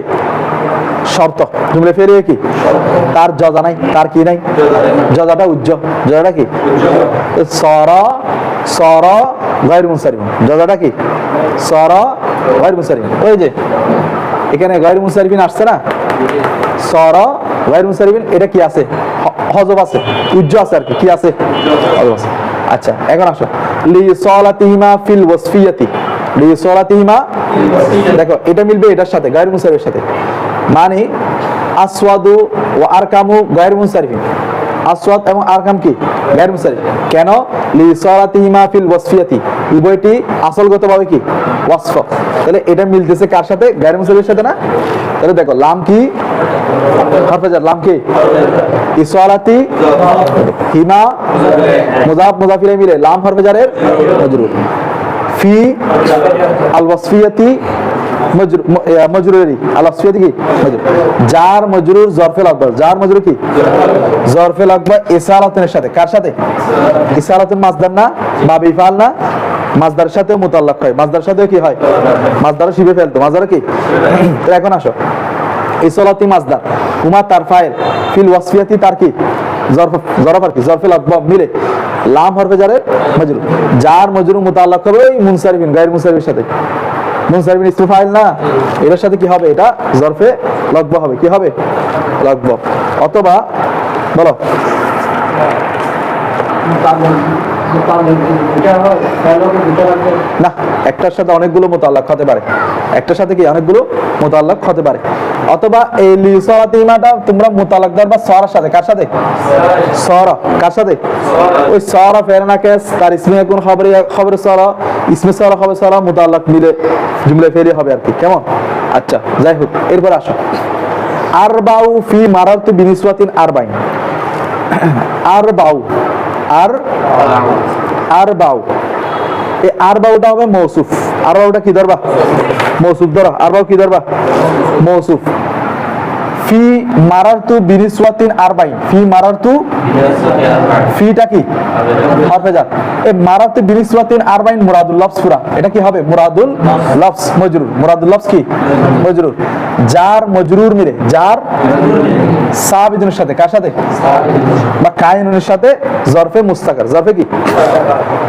শর্ত, জুমলায় ফেলে কি তার জজা নাই, তার কি নাই জজাটা উজ্জ্বল, জজাটা কি সরা, সরা গায়রু মুনসারিফ, জজাটা কি সরা গায়রু মুনসারিফ। ওই যে এখানে গায়রু মুনসারিফিন আসছে না, সরা গায়রু মুনসারিফিন, এটা কি আছে হযফ আছে, উজ্জ্বল আছে আর কি, কি আছে হযফ আছে। আচ্ছা এখন আসো লি সালাতিহিমা ফিল ওয়াসফিয়াতি, লি সালাতিহিমা দেখো এটা মিলবে এটার সাথে গায়রু মুনসারিফের সাথে, মানে আসওয়াদু ওয়া আরকামু গায়রু মুনসারিফিন, আসওয়াদ এবং আরকাম কি গায়রু মুনসারিফ, কেন লি সালাতিহিমা ফিল ওয়াসফিয়াতি, উভয়টি আসলগতভাবে কি ওয়াসফ, তাহলে এটা মিলতেছে কার সাথে গায়রু মুনসারিফের সাথে না। তাহলে দেখো লাম কি হরফে জার, লাম কি ইসালাতি হিমা মুদাফ মুদাফ ইলাইহি মিলে লাম হরফে জারের মজরুর, ফি আল ওয়াসফিয়াতি মজরুরি, আল ওয়াসফিয়াতি কি মজরুর, জার মজরুর জরফে আকবার, জার মজরুর কি জরফে আকবার ইসালাতের সাথে, কার সাথে ইসালাতুন মাসদার না বা বিফাল না, মাসদারের সাথে মুতাল্লাক হয়, মাসদারের সাথে কি হয় মাসদার শিবে ফেলতো, মাসদার কি। এখন আসো ইসালাতি মাসদার হুমা তার ফাইল ফিল ওয়াসফিয়াতি তার কি জরফ আর কি জরফে আকবার মিলে লাম হরফে জারের মজরুর, জার মজরুর মুতাল্লাক হবে ওই মুনসারিফিন গায়রু মুনসারিফের সাথে, মুনসারিফিন ইসম ফাইল না, এর সাথে কি হবে এটা জরফে লগবা হবে, কি হবে লগবা, অথবা বলো না একটার সাথে অনেকগুলো মুতাল্লাক হতে পারে, একটার সাথে কি অনেকগুলো মুতাল্লাক হতে পারে, অথবা এই লিসালাতিমাটা তোমরা মুতাল্লাক ধরবা সরার সাথে, কার সাথে সরা, কার সাথে ওই সরা ফেরে নাকিস, তার ইসমে ইয়াকুন খবরে খবরে সরা, ইসমে সরা খবরে সরা মুতাল্লাক মিলে জুমলা ফেরে হবে আর কি, কেমন? আচ্ছা যাই হোক এরপর আসো আরবাউ ফি মারারতু বিনিসওয়াতিন আরবাইন, আরবাউ আরবাউ, এই আরবাউটা হবে মৌসুফ, আরবাউটা কি ধরবা মৌসুফ ধরা, আরবাউ কি ধরবা মৌসুফ, ফি মারারতু বিনিসওয়াতিন আরবাইন, ফি মারারতু ফিটা কি হরফে জার, এই মারারতু বিনিসওয়াতিন আরবাইন মুরাদুল লফজ পুরা, এটা কি হবে মুরাদুল লফজ মজরুর, মুরাদুল লফজ কি মজরুর, জার মজরুর মিলে, জার সাবিতুনের সাথে, কার সাথে বা কায়নুনের সাথে জরফে মুস্তাকার, জরফে কি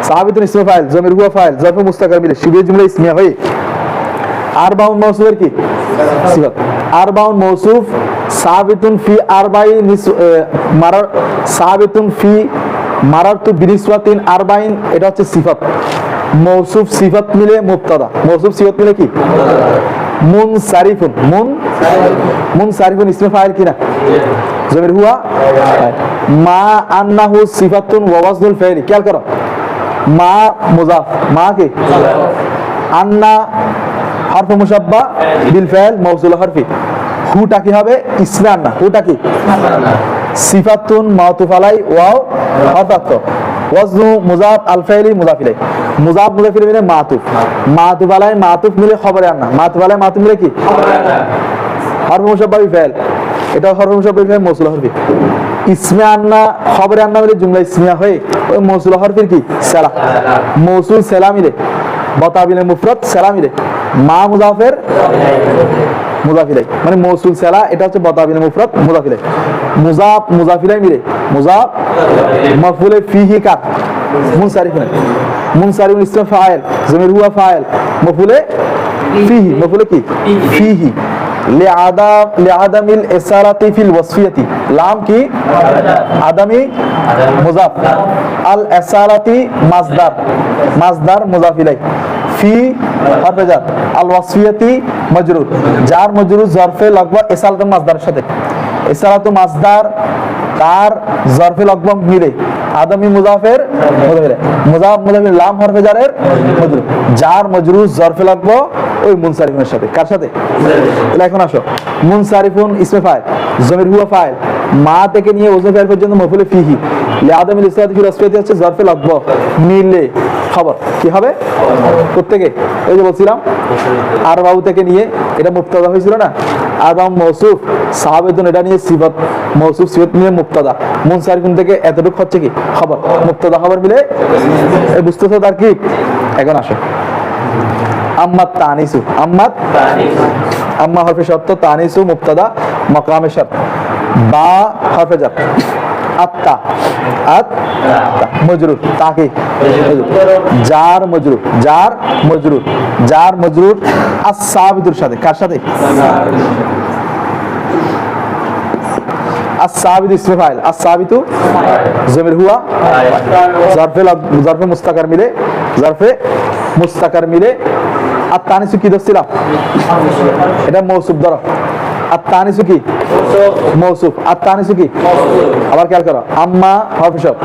সাবিতুন ইসমে ফাইল জমির হুয়া ফাইল জরফে মুস্তাকার মিলে শিবে জুমলা ইসমিয়া হয়ে আরবাউন মৌসুফের কি সিফাত। আরবাউন মৌসুফ সাবিতুন ফি আরবাই মারার সাবিতুন ফি মারারতু বিনিসওয়াতিন আরবাইন, এটা হচ্ছে সিফাত। মৌসুফ সিফাত মিলে মুবতাদা, মৌসুফ সিফাত মিলে কি মুনসারিফুন। মুনসারিফুন ইসমে ফাইল কি না, জমির হুয়া। মা আন্নাহু সিফাতুন ওয়া ওয়াজনুল ফাইল, খেয়াল করো মা মুজাফ, মা কি আন্না হরফ মুশাব্বা বিল ফাইল মাউসুল হরফি। হুটা কি হবে ইসমে আন্না, হুটা কি সিফাতুন মাউতুফ আলাই ওয়াও হরফ আতফ, ওয়াজনু মুজাফ আল ফাইলি মুজাফ ইলাই, মুজাফ মুজাফ ইলাই মিলে মাতুফ, মাতুফ আলাই মাতুফ মিলে খবরে আন্না, মাতুফ আলাই মাতুফ মিলে কি হরফ মুশাব্বা বিল ফাইল, এটা হরফ মুশাব্বা বিল ফাইল মাউসুল হরফি। ইসমে আন্না খবরে আন্না মিলে জুমলা ইসমিয়া হয়ে ওই মাউসুল হরফির কি সালা, মৌসুল সালা মিলে বতাবিলে মুফরদ সালা মিলে মা মুজাফের মুজাফ ইলাই, মানে মৌসুল সালা এটা হচ্ছে বতাবিলে মুফরদ মুজাফ ইলাই, মুজাফ মুজাফ ইলাই মিলে মুজাফ মাফউলে ফিহি কার মুনসারিফুন, মুনসারিফুন ইসমে ফাইল জমির হুয়া ফাইল মাফউলে ফিহি, মাফউলে কি ফিহি লিআদামিল ইসারাতি ফিল ওয়াসফিয়াতি, লাম কি আদামি মুজাফ, আল ইসারাতি মাসদার, মাসদার মুজাফ ইলাই, ফি হরফে জার, আল ওয়াসফিয়াতি মাজরুর, জার মাজরুর জরফে লাগবা ইসারাত মাসদারের সাথে, ইসারাতু মাসদার তার জরফে লাগবা মিলে আদামি মুজাফের মুজাফির, মুজাফ মুজাফির লাম হরফে জারের মাজরুর, জার মাজরুর জরফে লাগবা ওই মুনসারিফুনের সাথে, কার সাথে? তাহলে এখন আসো মুনসারিফুন ইসমে ফাইল জমির হুয়া ফাইল মা থেকে নিয়ে ওজন ফাইল পর্যন্ত মফুলে ফিহি লিআদামিল ইসরাতি ফিল ওয়াসফিয়াতি হচ্ছে জরফে লাগবা মিলে খবর কি হবে প্রত্যেকে, ওই যে বলছিলাম আরবাউ থেকে নিয়ে এটা মুবতাদা হয়েছিল না, আরবাউ মৌসুফ সাহাবেতুন এটা নিয়ে সিফাত, মৌসুফ সিফাত নিয়ে মুবতাদা, মুনসারিফুন থেকে এতটুকু হচ্ছে কি খবর, মুবতাদা খবর মিলে বুঝতেছো তার কি। এখন আসো আম্মাত তানিসু, আম্মাত আম্মা হরফে শর্ত, তানিসু মুবতাদা মাকামে শর্ত, বা হরফে জার, আত্তা আত্তা মজরুর, তাকে জার মজরুর, জার মজরুর, জার মজরুর আস-সাবিতুর সাথে, কার সাথে আস-সাবিতু ইসমে ফাইল, আস-সাবিতু জমির হুয়া জরফে মুস্তাকার মিলে, জরফে মুস্তাকার মিলে। আর তানিসু কি ধরছিলাম এটা মৌসুফ ধরো, আর তানিসু কি মৌসুফ, আর তানিসু কি আবার খেয়াল করো আম্মা হরফে শর্ত,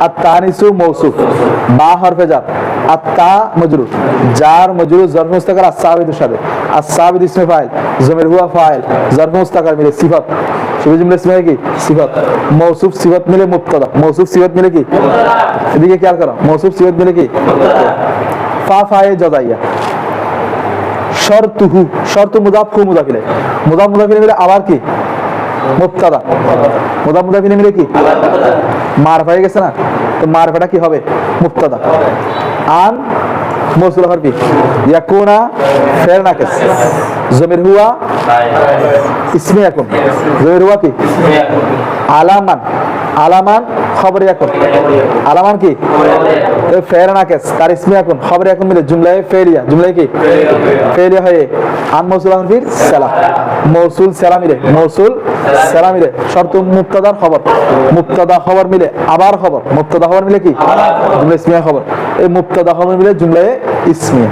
আর তানিসু মৌসুফ বা হরফে জার, আর তা মজরুর, জার মজরুর জরফে মুস্তাকার আস-সাবিতুর সাথে, আস-সাবিত ইসমে ফাইল জমির হুয়া ফাইল জরফে মুস্তাকার মিলে সিফাত, শুধু জুমলা ইসমে কি সিফাত, মৌসুফ সিফাত মিলে মুবতাদা, মৌসুফ সিফাত মিলে কি এদিকে খেয়াল করো মৌসুফ সিফাত মিলে কি ফা ফায়ে জাযাইয়া, শর্তুহু শর্তু মুজাফ হু মুজাফ ইলাই, মুজাফ মুজাফ ইলাই মিলে আবার কি মুবতাদা, মুজাফ মুজাফ ইলাই মিলে কি মারফা হয়ে গেছে না, তো মারফাটা কি হবে মুবতাদা, আন মৌসুল হরফি ইয়াকুনা ফের নাকিস জমির হুয়া ইসমে ইয়াকুন, জমির হুয়া কি আলামান, আলামান খবর ইয়াকুন, আলামান কি ফের নাকিস তার ইসমে ইয়াকুন খবর ইয়াকুন মিলে জুমলায়ে ফেলিয়া, জুমলায়ে কি ফেলিয়া হয়ে আন মৌসুল হরফির সালাম, মৌসুল সালাম মিলে, মৌসুল সালাম মিলে শর্ত মুবতাদার খবর, মুবতাদা খবর মিলে আবার খবর, মুবতাদা খবর মিলে কি জুমলা ইসমিয়া খবর, এই মুবতাদা খবর মিলে জুমলায়ে ইসমিয়া।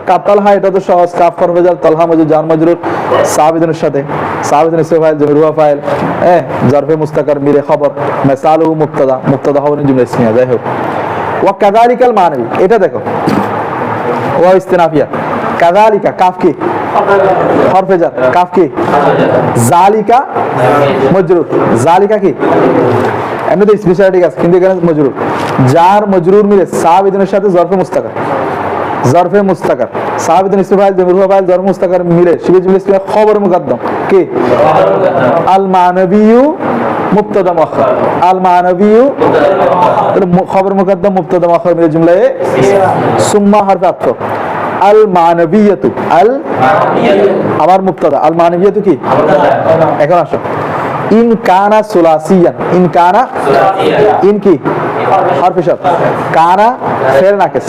কাতালহা এটা তো সহজ, কাফ হরফে জার তালহা মজরুর জার মজরুর সাবিতুনের সাথে, সাবিতুন ইসমে ফাইল জমির হুয়া ফাইল জরফে মুস্তাকার মিলে খবর, মিসালুহু মুবতাদা, মুবতাদা খবর জুমলা ইসমিয়া। যাই হোক ওয়া কাযালিকাল মানবী, এটা দেখো ওয়া ইস্তিনাফিয়া, কাযালিকা কাফ কি হরফে জার, কাফ কি জালিকা মজরুর, জালিকা কি এমনি তো স্পেশালিটি আছে কিন্তু এখানে মজরুর, জার মজরুর মিলে সাবিতুনের সাথে জরফে মুস্তাকার, জরফে মুস্তাকার সাবিতুন ইসমে ফাইল জমির হুয়া ফাইল জরফে মুস্তাকার মিলে শিবে জুমলা ইসমিয়া খবর মুকদ্দম কি আল মানবিয়্যু মুবতাদা মুআখখার, আল মানবিয়্যু খবর মুকদ্দম মুবতাদা মুআখখার মিলে জুমলায়ে সুম্মা হরফে আতফ, আল মানবিয়্যাতু, আল আবার মুবতাদা, আল মানবিয়্যাতু কি এখন আসো ইন কানা সুলাসিয়ান, ইন কানা ইন কি হরফে শর্ত। কানা ফেল নাকিস,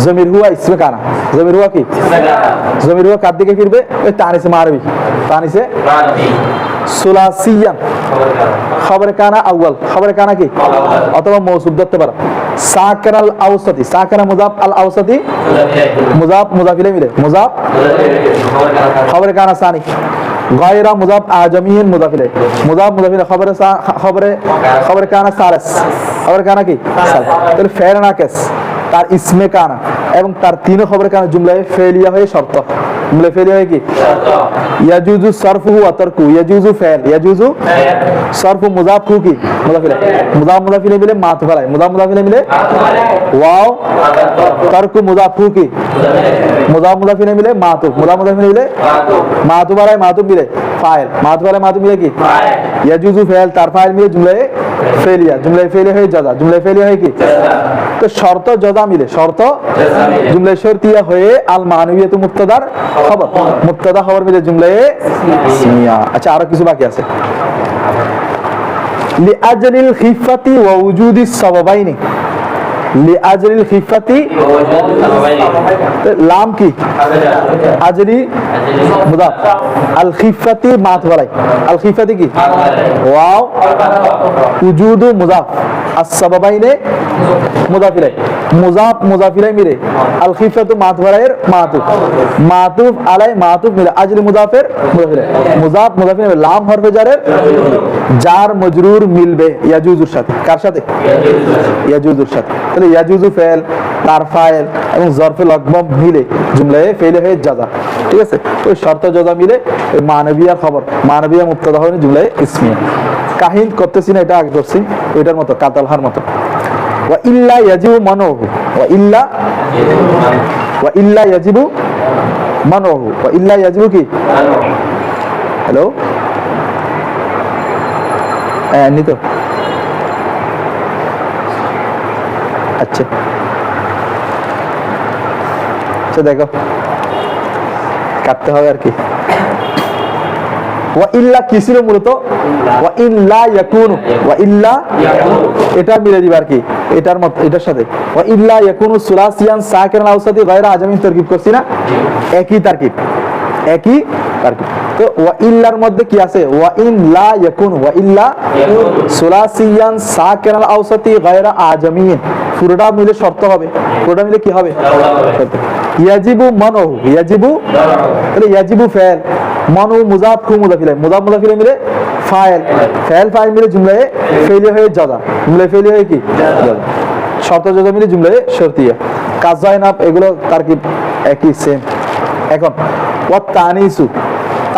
জমির হুয়া ইসমে কানা। জমির হুয়া কি? জমির হুয়া কার দিকে ফিরবে? ওই তানিসে মারবি, তানিসে সুলাসিয়ান। খবরে কানা আউয়াল, খবরে কানা কি? অথবা মৌসুফ ধরতে পারো। সাকিন আল আউসাতি, সাকিন মুযাফ আল আউসাতি মুযাফ মুযাফ ইলাইহি মিলে, মুযাফ খবরে কানা সানি। গায়রা মুযাফ আজমিয়িন মুযাফ ইলাইহি, মুযাফ মুযাফ ইলাইহি খবরে কানা সালাস, খবরে কানা কি? সালাস। তাহলে ফেল নাকিস তার ইসমে কানা এবং তার তিনও খবরে কানা জুমলায় ফেলিয়া হয়ে শর্ত। জুমলায় ফেলিয়া হয়ে কি? ইয়াজুজু সরফুহু ওয়া তারকু, ইয়াজুজু ফেল, ইয়াজুজু সরফু মুযাফ হু কি? মুযাফ ইলাইহি, মুযাফ মুযাফ ইলাইহি মিলে মাতুফ আলাই, মুযাফ মুযাফ ইলাইহি মিলে ওয়াও, তারকু মুযাফ হু কি? মুযাফ মুযাফ ইলাইহি মিলে মাতুফ, মুযাফ মুযাফ ইলাইহি মিলে মাতুফ আলাই, মাতুফ মিলে ফাইল, মাতুফ আলাই মাতুফ মিলে কি? ইয়াজুজু ফেল তার ফাইল মিলে জুমলায় ফেলিয়া, জুমলায় ফেলিয়া হয়ে জাযা, জুমলায় ফেলিয়া হয়ে কি? তো শর্ত জাযা মিলে, শর্ত জুমলায় শর্তিয়া হয়ে আল মানবিয়াতু মুবতাদার খবর, মুবতাদা খবর মিলে জুমলায় ইসমিয়া। আচ্ছা আরো কিছু বাকি আছে। লিআজলিল খিফাতি ওয়া উজুদিস সাবাবাইনি, লিআজলিল খিফাতি লাম কি? আজলি মুদাফ, আল খিফাতি মাতুফ আলাই, আল খিফাতি কি? ওয়াও উজুদু মুদাফ, আস সাবাবাইনে মুদাফ ইলাই, মুজাফ মুজাফ ইলাই মিলে আল খিফাতু মাতুফ আলাইয়ের মাতুফ, মাতুফ আলাই মাতুফ মিলে আজলি মুদাফের মুদাফ ইলাই, মুজাফ মুদাফ ইলাই লাম হরফে জারের জার মজরুর মিলবে ইয়াজুজুর সাথে। কার সাথে? ইয়াজুজুর সাথে। তাহলে ইয়াজুজু ফেল তার ফাইল এবং জরফে লকবম মিলে জুমলায় ফেলে হয়ে জাযা। ঠিক আছে, ওই শর্ত জাযা মিলে ওই মানবিয়া খবর, মানবিয়া মুবতাদা হয়ে জুমলায় ইসমিয়া। কাহিন করতেছি না, এটা আগে করছি, ওইটার মতো কাতালহার মতো। ওয়া ইল্লা ইয়াজিবু মানহু, ওয়া ইল্লা ইয়াজিবু মানহু, ওয়া ইল্লা ইয়াজিবু কি? হ্যালো নিতো। আচ্ছা আচ্ছা দেখো কাটতে হবে আর কি। ওয়া ইল্লা কি ছিল মূলত? ওয়া ইল্লা ইয়াকুনু, ওয়া ইল্লা এটা মিলে দিবা আর কি এটার মত, এটার সাথে। ওয়া ইল্লা ইয়াকুনু সুলাসিয়ান সাকিরান আউসাতি গায়রা আজমিন তারকিব করছি না? একই তারকিব, একই তারকিব। তো ওয়া ইল্লার মধ্যে কি আছে? ওয়া ইন লা ইয়াকুনু, ওয়া ইল্লা সুলাসিয়ান সাকিরান আউসাতি গায়রা আজমিন, পুরোটা মিলে শর্ত হবে, পুরোটা মিলে কি হবে? ইয়াজিবু মানহু, ইয়াজিবু তাহলে ইয়াজিবু ফেল, মানু মুযাফ হু মুযাফ ইলাইহি, মুযাফ মুযাফ ইলাইহি মিলে ফাইল, ফাইল ফাইল মিলে জুমলায় ফেলিয়া হয়ে জাযা, জুমলায় ফেলিয়া হয়ে কি? জাযা। শর্ত জাযা মিলে জুমলায় শর্তিয়া। কাজায় নাব এগুলো তারকিব একই সেম। এখন ওয়াত তানিসু,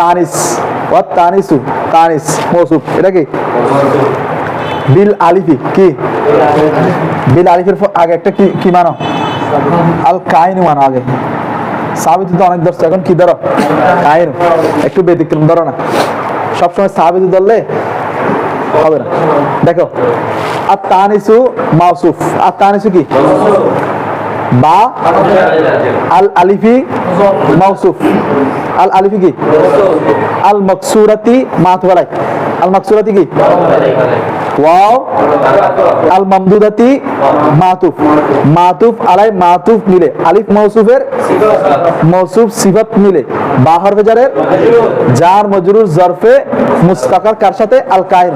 তানিস, ওয়াত তানিসু তানিস মৌসুফ, এটা কি? বিল আলিফি কি? বিল আলিফের আগে একটা কি কি মানো? আল কাইনু মানো আগে। সাবিত তো অনেক ধরছে, এখন কি ধরো? কাইনু। একটু ব্যতিক্রম ধরো না, সবসময় সাবিত ধরলে হবে না। দেখো আর তানিসু মাউসুফ, আর তানিসু কি? বা আল আলিফি মাউসুফ, আল আলিফি কি? আল মাকসুরাতি মাতুফ আলাই, আল মাকসুরাতি কি? ওয়াও আল মামদুদাতি মাতুফ, মাতুফ আলাই মাতুফ মিলে আলিফ মাউসুফের মাউসুফ সিফাত মিলে বা হরফে জারের জার মজরুর জরফে মুস্তাকার কার সাথে? আল কাইন,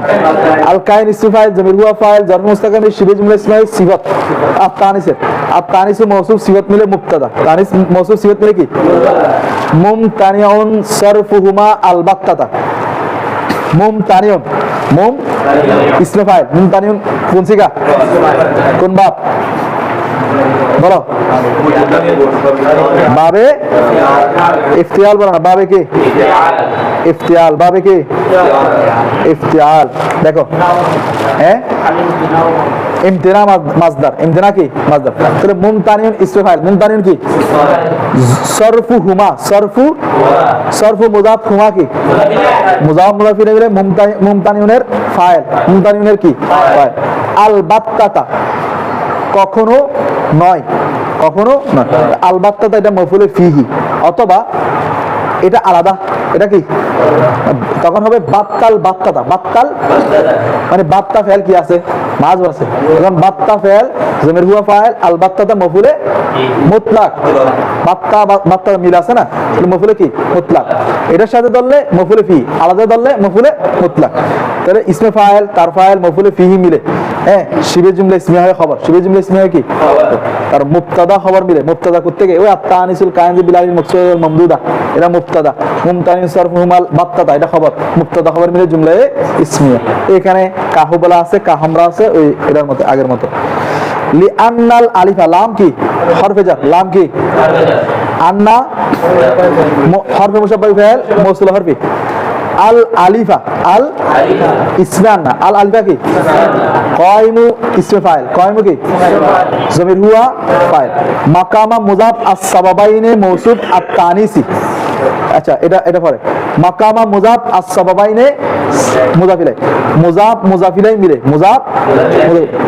আল কাইন ইসম ফাইল জমির হুয়া ফাইল জরফ মুস্তাকার শিবে জুমলা ইসমাইল সিফাত। আর তানিসের আর তানিসু মাউসুফ সিফাত মিলে মুবতাদা, তানিস মাউসুফ সিফাত মিলে কি? মুমতানিউন সরফুহুমা আল বাক্তাতা, মুমতানিউন, মুম ইসমে ফাইল, মুমতানিউন কোন সিগা? কোন বাপ? বলো। বাবে ইফতিয়াল বলো না, বাবে কি? ইফতিয়াল, বাবে কি? ইফতিয়াল। দেখো হ্যাঁ ইমতিনা মাজদার, ইমতিনা কি? মাজদার। তাহলে মুমতানিউন ইসমে ফাইল, মুমতানিউন কি? সরফু হুমা, সরফু সরফু মুযাফ হুমা কি? মুযাফ মুযাফ ইলাইহি মুমতানিউনের ফাইল, মুমতানিউনের কি? ফাইল। আল বাত্তাতা কখনো নয়, কখনো নয়। আল বাত্তাতা এটা মফউলে ফিহি, অথবা এটা আলাদা, এটা কি তখন হবে বাত্তাল বাত্তাদা, বাত্তাল মানে বাত্তা ফেল কি আছে, মাঝ আছে, এখন বাত্তা ফেল জমির হুয়া ফাইল আল বাত্তাদা মফুলে মুতলাক, বাত্তা বাত্তা মিল আছে না, মফুলে কি মুতলাক, এটার সাথে ধরলে মফুলে ফি, আলাদা ধরলে মফুলে মুতলাক। তাহলে ইসমে ফাইল তার ফাইল মফুলে ফিহি মিলে, হ্যাঁ শিবে জুমলা ইসমিয়া হয় খবর, শিবে জুমলা ইসমিয়া হয় কি তার মুবতাদা খবর মিলে, মুবতাদা করতে গিয়ে ওই আত্তানিসুল কায়েম বিলাল মকসুদুল মামদুদা এটা মুবতাদা, মুমতানিস সারফুহুমাল বাত্তাদা এটা খবর, মুবতাদা খবর মিলে জুমলায়ে ইসমিয়া। এখানে কাহু বলা আছে, কাহামরা আছে, ওই এটার মতো আগের মতো। লি আন্নাল আলিফা, লাম কি হরফে জার, লাম কি আন্না হরফে মুশাব্বাহ ফাইল মৌসুল হরফি, আল আলিফা আল ইসমে আন্না, আল আলিফা কি কায়মু ইসমে ফাইল, কায়মু কি জমির হুয়া ফাইল, মাকামা মুজাফ আস-সাবাবাইনে মৌসুফ আত-তানিসি, আচ্ছা এটা পরে মাকামা মুজাফ আস-সাবাবাইনে মুজাফিলাই, মুজাফ মুজাফিলাই মিলে, মুজাফ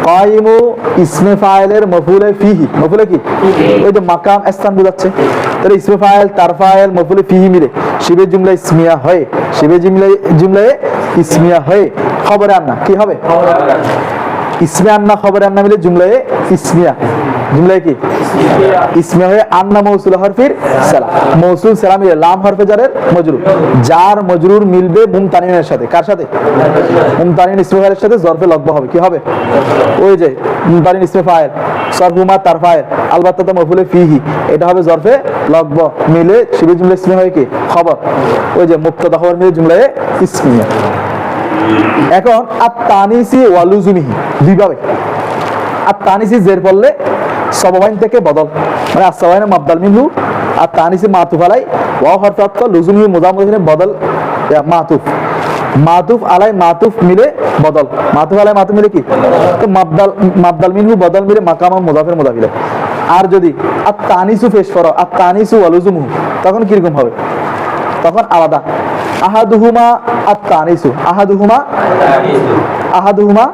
কায়মু ইসমে ফাইলের মফুলে ফিহি, মফুলে কি ওই যে মাকাম স্থান বোঝাচ্ছে, তাহলে ইসমে ফাইল তার ফাইল মফুলে ফিহি মিলে শিবে জুমলা ইসমিয়া হয়, শিবে জুমলায়ে ইসমিয়া হয় খবরে আন্না কি হবে, ইসমে আন্না খবরে আন্না মিলে জুমলায়ে ইসমিয়া, জুমলায়ে কি ইসমিয়া হয়ে আন্না মৌসুল হরফির সালা, মৌসুল সালা মিলে লাম হরফে জারের মজরুর, যার মজরুর মিলবে মুমতানিনের সাথে, কার সাথে মুমতানিন ইসমে ফাইলের সাথে জরফে লগবা হবে, কি হবে ওই যে মুমতানিন ইসমে ফাইল সরফুমা তার ফাইল আলবাত্তা মফুলে ফিহি, এটা হবে জরফে লগবা মিলে শিবে জুমলা ইসমিয়া হয় কি খবর, ওই যে মুবতাদা খবর মিলে জুমলায়ে ইসমিয়া। এখন আত-তানিসি ওয়া লুজুমিহি দুইভাবে, আত-তানিসি জের পড়লে সবাবাইন থেকে বদল, মানে আসসাবাইনে মাবদাল মিনহু, আত-তানিসি মাতুফ আলাই ওয়া হরফে আতফ লুজুমিহি মুদাফ মুদাফিনে বদল মাতুফ, মাতুফ আলাই মাতুফ মিলে বদল, মাতুফ আলাই মাতুফ মিলে কি তো মাবদাল মিনহু বদল মিলে মাকামা মুদাফের মুদাফিলে। আর যদি আত-তানিসু পেশ করো, আত-তানিসু ওয়া লুজুমুহু, তখন কিরকম হবে, তখন আলাদা, আহাদুহুমা আত-তানিসু, আহাদুহুমা আহাদুহুমা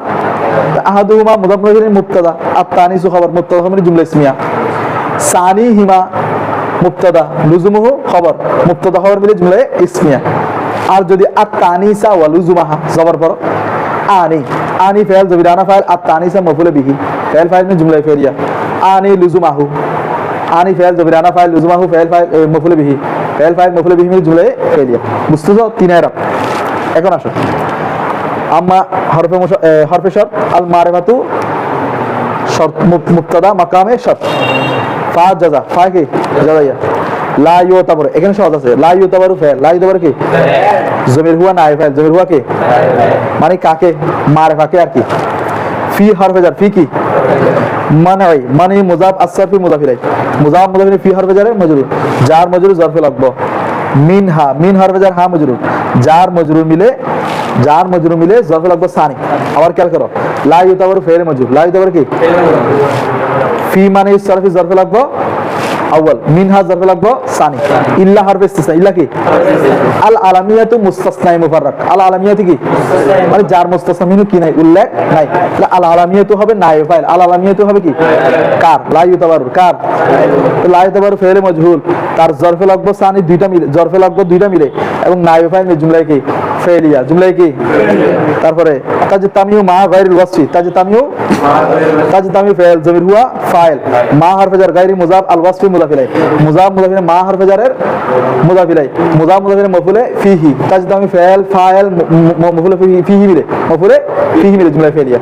আহাদুহুমা মুদাফ মুদাফিনে মুবতাদা, আত-তানিসু খবর, মুবতাদা খবর জুমলা ইসমিয়া, সানিহিমা মুবতাদা লুজুমুহু খবর, মুবতাদা খবর মিলে জুমলায়ে ইসমিয়া। আর যদি আত-তানিসা ওয়া লুজুমাহা জবর পড়ো, আনি আনি ফাইল জবির আনা ফাইল আত-তানিসা মফুলে বিহি, ফাইল ফাইল में जुमला फेरिया, आनी लुजुमाहु, आनी फाइल जबिर आना फाइल लुजुमाहु फाइल मफुले बिही, फाइल मफुले बिही में जुमला फेरिया। বুঝছো তো তিন আরাব। এখন আসো আম্মা হরফে শর্ত আল মারিফাতু শর্ত মুবতাদা মাকামে শর্ত, ফা জাযা, ফা কি জাযাইয়া, লা ইউতাবারু এখানে সহজ আছে, লা ইউতাবারু ফাইল, লা ইউতাবারু কি জমির হুয়া নাইব ফাইল, জমির হুয়া কি মানে কাকে মারিফাকে আর কি, ফি হরফে জার, ফি কি মানাই মানে মুজাফ আসসাফি মুদাফিলাই, মুজাফ মুদাফিলে ফি হরফে জারে মজরুর, জার মজরুর জরফে লাগবো, মিনহা মিন হরফে জার হা মজরুর, জার মজরুর মিলে জরফে লাগবো সানি। আবার খেয়াল করো লা ইউতাবারু ফাইল মজরুর, লা ইউতাবারু কি ফি মানে সরফি জরফে লাগবো আউয়াল, মিনহা জরফে লাগবো সানি, ইল্লা হরফে ইস্তিসনা, ইল্লা কি আল আলামিয়াতু মুস্তাসনায়ে মুফাররাক, আল আলামিয়াতু কি মানে যার মুস্তাসনা মিনহু কি নাই উল্লেখ নাই, তাহলে আল আলামিয়াতু হবে নায়েব ফাইল, আল আলামিয়াতু হবে কি কার, লা ইউতাবারু কার, লা ইউতাবারু ফাইল মজহুল, তার জরফে লাগবো সানি দুইটা মিলে, জরফে লাগবো দুইটা মিলে এবং নায়েব ফাইল মে জুমলায়ে কি ফাইলিয়া, জুমলায়ে কি তারপরে তাজতামিউ মা গায়রুল ওয়াসফি, তাজতামিউ ফাইল জমির হুয়া ফাইল, মা হরফে জার গায়রি মুজাফ আল ওয়াসফি মুদাফিলাই, মুজাফ মুদাফিলে মা হরফে জারের মুদাফিলাই, মুজাফ মুদাফিলে মফুলে ফিহি, তাজতামিউ ফাইল মফুলে ফিহি মিলে, মফুলে ফিহি মিলে জুমলা ফাইলিয়া।